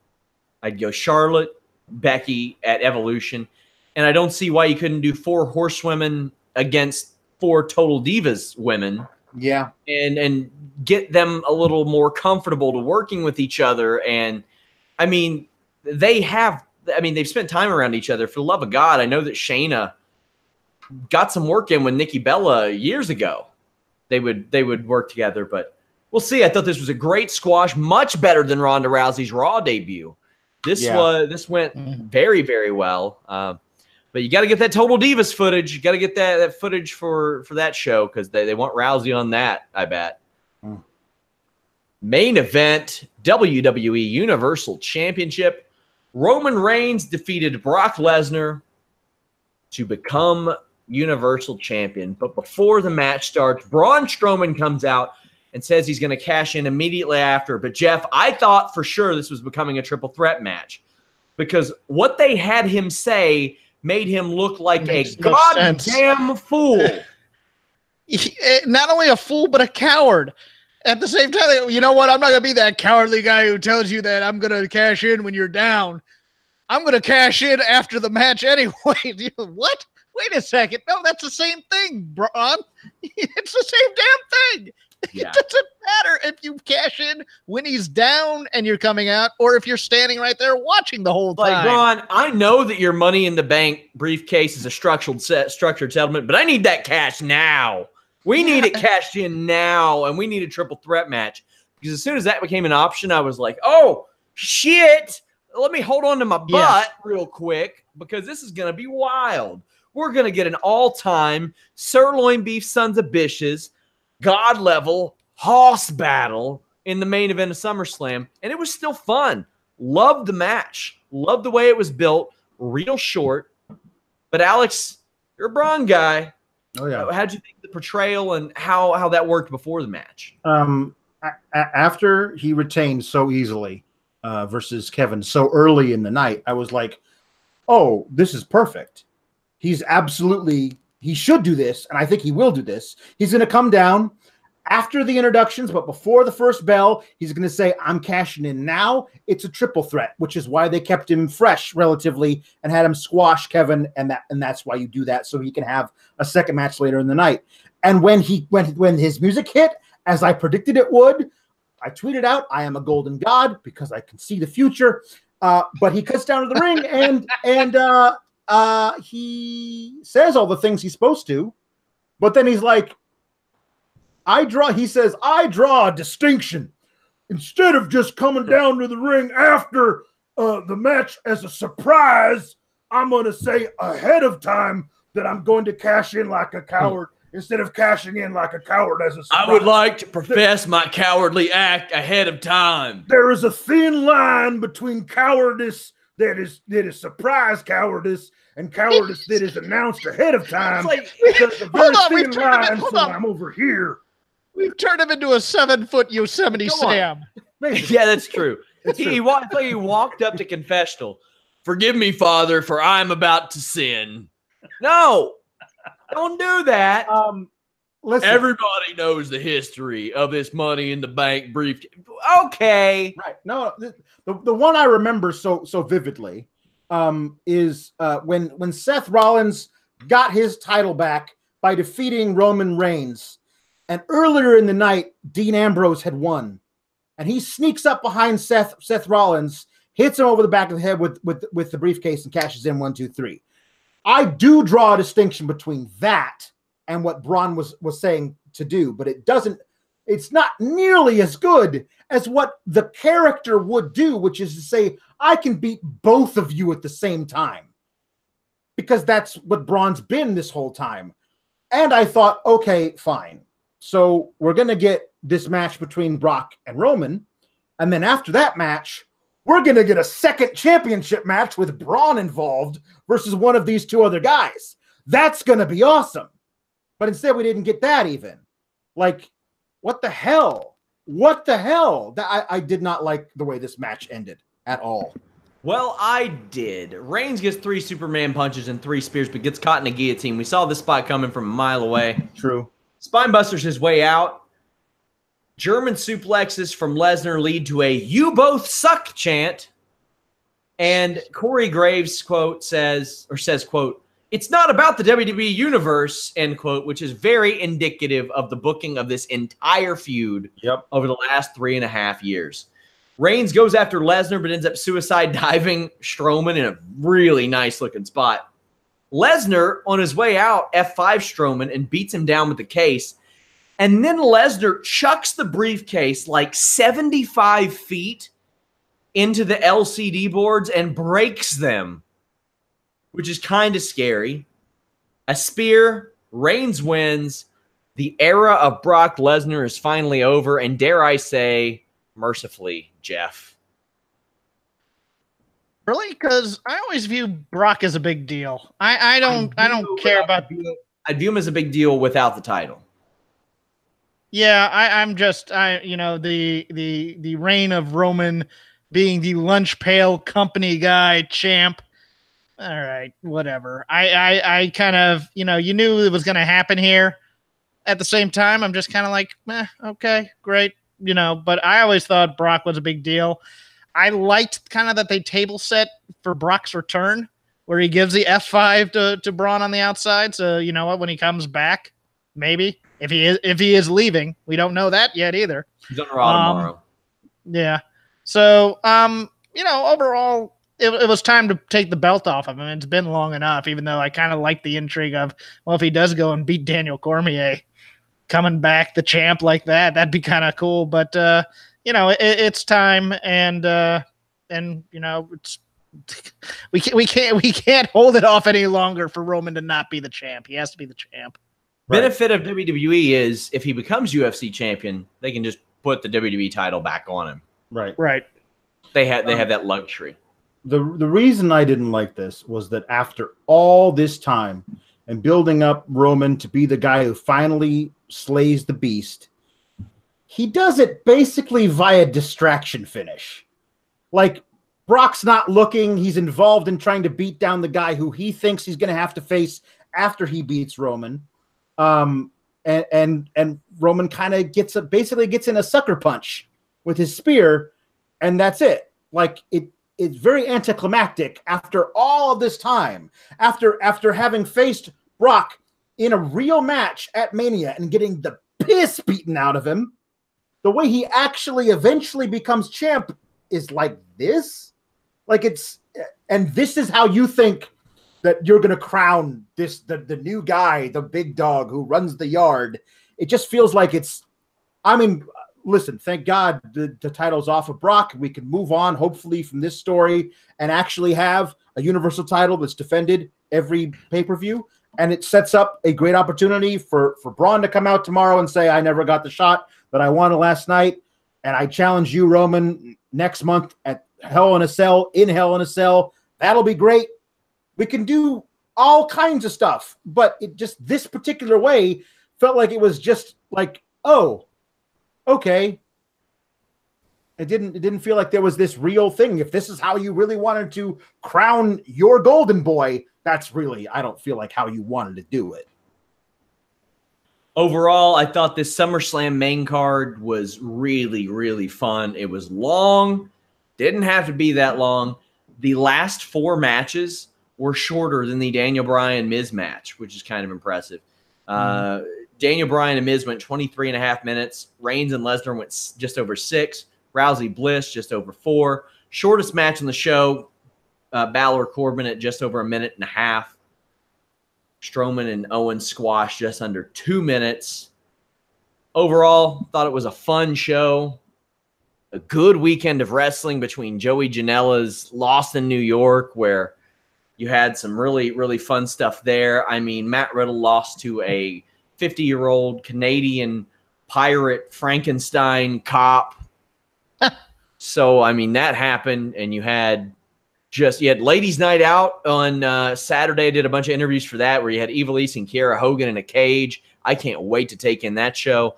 [SPEAKER 1] I'd go Charlotte, Becky at Evolution. And I don't see why you couldn't do 4 horsewomen against 4 Total Divas women.
[SPEAKER 3] Yeah.
[SPEAKER 1] And get them a little more comfortable to working with each other. And I mean, they've spent time around each other. For the love of God, I know that Shayna got some work in with Nikki Bella years ago. They would work together, but we'll see. I thought this was a great squash, much better than Ronda Rousey's Raw debut. This went very, very well. But you got to get that Total Divas footage. You got to get that footage for that show because they want Rousey on that, I bet. Main event, WWE Universal Championship. Roman Reigns defeated Brock Lesnar to become Universal Champion. But before the match starts, Braun Strowman comes out and says he's going to cash in immediately after. But, Jeff, I thought for sure this was becoming a triple threat match because what they had him say made him look like a goddamn fool.
[SPEAKER 2] Not only a fool, but a coward. At the same time, you know what? I'm not going to be that cowardly guy who tells you that I'm going to cash in when you're down. I'm going to cash in after the match anyway. What? Wait a second. No, that's the same thing, Braun. It's the same damn thing. Yeah. It doesn't matter if you cash in when he's down and you're coming out or if you're standing right there watching the whole time.
[SPEAKER 1] Like, Braun, I know that your Money in the Bank briefcase is a structured settlement, but I need that cash now. We need it cashed in now, and we need a triple threat match. Because as soon as that became an option, I was like, oh, shit. Let me hold on to my butt real quick because this is going to be wild. We're going to get an all-time sirloin beef sons of bitches, God-level hoss battle in the main event of SummerSlam, and it was still fun. Loved the match. Loved the way it was built. Real short. But, Alex, you're a Braun guy.
[SPEAKER 3] Oh, yeah.
[SPEAKER 1] How'd you think the portrayal and how that worked before the match?
[SPEAKER 3] After he retained so easily versus Kevin so early in the night, I was like, oh, this is perfect. He should do this, and I think he will do this. He's going to come down after the introductions, but before the first bell, he's going to say, I'm cashing in now. It's a triple threat, which is why they kept him fresh relatively and had him squash Kevin, and that's why you do that, so he can have a second match later in the night. And when his music hit, as I predicted it would, I tweeted out, I am a golden god because I can see the future. But he cuts down to the ring and he says all the things he's supposed to, but then he's like, I draw a distinction. Instead of just coming down to the ring after the match as a surprise, I'm going to say ahead of time that I'm going to cash in like a coward instead of cashing in like a coward as a surprise.
[SPEAKER 1] I would like to profess my cowardly act ahead of time.
[SPEAKER 3] There is a thin line between cowardice that is surprise cowardice and cowardice that is announced ahead of time. There's a very thin line, so I'm over here.
[SPEAKER 2] We've turned him into a 7-foot Yosemite Sam.
[SPEAKER 1] Yeah, that's true. He walked up to confessional. Forgive me, Father, for I'm about to sin. No, don't do that.
[SPEAKER 3] Listen.
[SPEAKER 1] Everybody knows the history of this Money in the Bank briefcase. Okay.
[SPEAKER 3] Right. No, the one I remember so vividly is when Seth Rollins got his title back by defeating Roman Reigns. And earlier in the night, Dean Ambrose had won. And he sneaks up behind Seth Rollins, hits him over the back of the head with the briefcase and cashes in 1, 2, 3. I do draw a distinction between that and what Braun was saying to do, but it's not nearly as good as what the character would do, which is to say, I can beat both of you at the same time. Because that's what Braun's been this whole time. And I thought, okay, fine. So we're going to get this match between Brock and Roman. And then after that match, we're going to get a second championship match with Braun involved versus one of these two other guys. That's going to be awesome. But instead, we didn't get that even. Like, what the hell? What the hell? I did not like the way this match ended at all.
[SPEAKER 1] Well, I did. Reigns gets 3 Superman punches and 3 spears, but gets caught in a guillotine. We saw this spot coming from a mile away.
[SPEAKER 3] True.
[SPEAKER 1] Spinebusters his way out. German suplexes from Lesnar lead to a "You both suck" chant. And Corey Graves says, quote, "It's not about the WWE Universe," end quote, which is very indicative of the booking of this entire feud over the last 3.5 years. Reigns goes after Lesnar, but ends up suicide diving Strowman in a really nice looking spot. Lesnar, on his way out, F5 Strowman and beats him down with the case. And then Lesnar chucks the briefcase like 75 feet into the LCD boards and breaks them, which is kind of scary. A spear, Reigns wins. The era of Brock Lesnar is finally over, and dare I say, mercifully, Jeff.
[SPEAKER 2] Really? Because I always view Brock as a big deal. I don't care about.
[SPEAKER 1] I view him as a big deal without the title.
[SPEAKER 2] Yeah, I'm just the reign of Roman being the lunch pail company guy champ. All right, whatever. I kind of, you knew it was going to happen here. At the same time, I'm just kind of like, okay, great. But I always thought Brock was a big deal. I liked kind of that they table set for Brock's return, where he gives the F5 to Braun on the outside. So you know what, when he comes back, maybe if he is leaving, we don't know that yet either.
[SPEAKER 1] He's on Raw tomorrow.
[SPEAKER 2] Yeah. So overall, it was time to take the belt off of him. It's been long enough, even though I kind of like the intrigue of, well, if he does go and beat Daniel Cormier, coming back the champ like that, that'd be kind of cool. But it's time, and it's we can't hold it off any longer for Roman to not be the champ. He has to be the champ.
[SPEAKER 1] Benefit of WWE is if he becomes UFC champion, they can just put the WWE title back on him.
[SPEAKER 2] Right.
[SPEAKER 1] They have that luxury.
[SPEAKER 3] The reason I didn't like this was that after all this time and building up Roman to be the guy who finally slays the beast, he does it basically via distraction finish. Like, Brock's not looking. He's involved in trying to beat down the guy who he thinks he's going to have to face after he beats Roman. And Roman kind of basically gets in a sucker punch with his spear, and that's it. Like, it's very anticlimactic after all of this time, after having faced Brock in a real match at Mania and getting the piss beaten out of him. The way he actually eventually becomes champ is like this. Like, and this is how you think that you're going to crown the new guy, the big dog who runs the yard. It just feels like listen, thank God the title's off of Brock. We can move on, hopefully, from this story and actually have a universal title that's defended every pay-per-view. And it sets up a great opportunity for Braun to come out tomorrow and say, I never got the shot that I wanted last night. And I challenge you, Roman, next month at Hell in a Cell, in Hell in a Cell. That'll be great. We can do all kinds of stuff. But it just, this particular way felt like it was just like, oh, okay. It didn't feel like there was this real thing. If this is how you really wanted to crown your golden boy, that's really, I don't feel like how you wanted to do it.
[SPEAKER 1] Overall, I thought this SummerSlam main card was really, really fun. It was long. Didn't have to be that long. The last 4 matches were shorter than the Daniel Bryan Miz match, which is kind of impressive. Daniel Bryan and Miz went 23.5 minutes. Reigns and Lesnar went just over 6. Rousey Bliss just over 4. Shortest match on the show, Balor Corbin at just over 1.5 minutes. Strowman and Owens squash just under 2 minutes. Overall, thought it was a fun show. A good weekend of wrestling between Joey Janela's Lost in New York, where you had some really, really fun stuff there. I mean, Matt Riddle lost to a 50-year-old Canadian pirate Frankenstein cop. So, I mean, that happened, and you had Ladies Night Out on Saturday. I did a bunch of interviews for that where you had Ivelisse and Kiera Hogan in a cage. I can't wait to take in that show.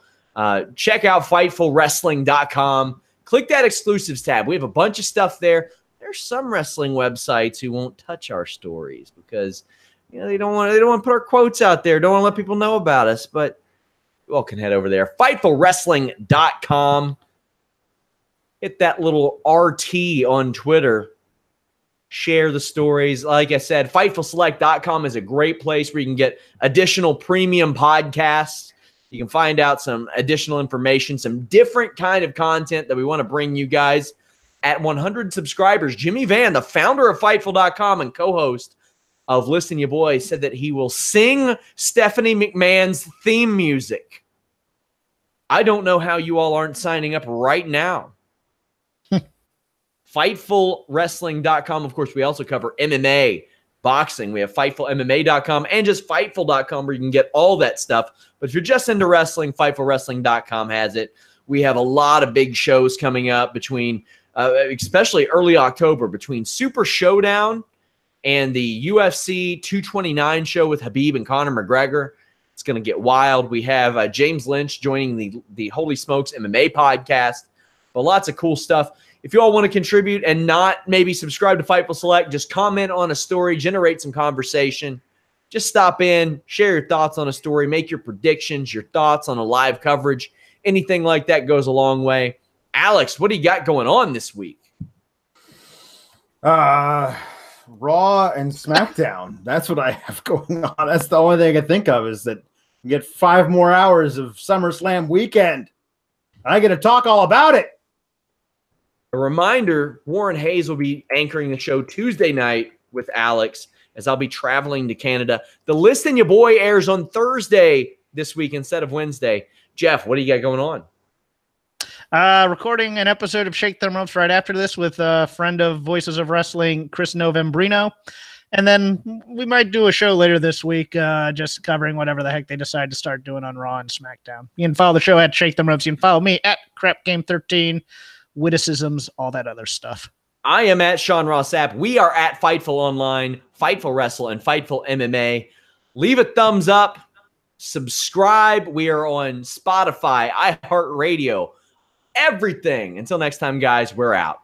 [SPEAKER 1] Check out FightfulWrestling.com. Click that exclusives tab. We have a bunch of stuff there. There's some wrestling websites who won't touch our stories because they don't want to put our quotes out there. Don't want to let people know about us, but you all can head over there. FightfulWrestling.com. Hit that little RT on Twitter. Share the stories. Like I said, FightfulSelect.com is a great place where you can get additional premium podcasts. You can find out some additional information, some different kind of content that we want to bring you guys. At 100 subscribers, Jimmy Van, the founder of Fightful.com and co-host of Listen Ya Boy, said that he will sing Stephanie McMahon's theme music. I don't know how you all aren't signing up right now. FightfulWrestling.com. Of course, we also cover MMA, boxing. We have FightfulMMA.com and just Fightful.com where you can get all that stuff. But if you're just into wrestling, FightfulWrestling.com has it. We have a lot of big shows coming up between especially early October, between Super Showdown and the UFC 229 show with Habib and Conor McGregor. It's going to get wild. We have James Lynch joining the Holy Smokes MMA podcast, but lots of cool stuff. If you all want to contribute and not maybe subscribe to Fightful Select, just comment on a story, generate some conversation. Just stop in, share your thoughts on a story, make your predictions, your thoughts on a live coverage. Anything like that goes a long way. Alex, what do you got going on this week?
[SPEAKER 3] Raw and SmackDown. That's what I have going on. That's the only thing I can think of, is that you get 5 more hours of SummerSlam weekend. I get to talk all about it.
[SPEAKER 1] A reminder, Warren Hayes will be anchoring the show Tuesday night with Alex, as I'll be traveling to Canada. The List and Your Boy airs on Thursday this week instead of Wednesday. Jeff, what do you got going on?
[SPEAKER 2] Recording an episode of Shake Them Ropes right after this with a friend of Voices of Wrestling, Chris Novembrino. And then we might do a show later this week, just covering whatever the heck they decide to start doing on Raw and SmackDown. You can follow the show at Shake Them Ropes. You can follow me at CrapGame13, witticisms, all that other stuff.
[SPEAKER 1] I am at Sean Ross Sapp. We are at Fightful Online, Fightful Wrestle, and Fightful MMA. Leave a thumbs up. Subscribe. We are on Spotify, iHeartRadio, everything. Until next time, guys, we're out.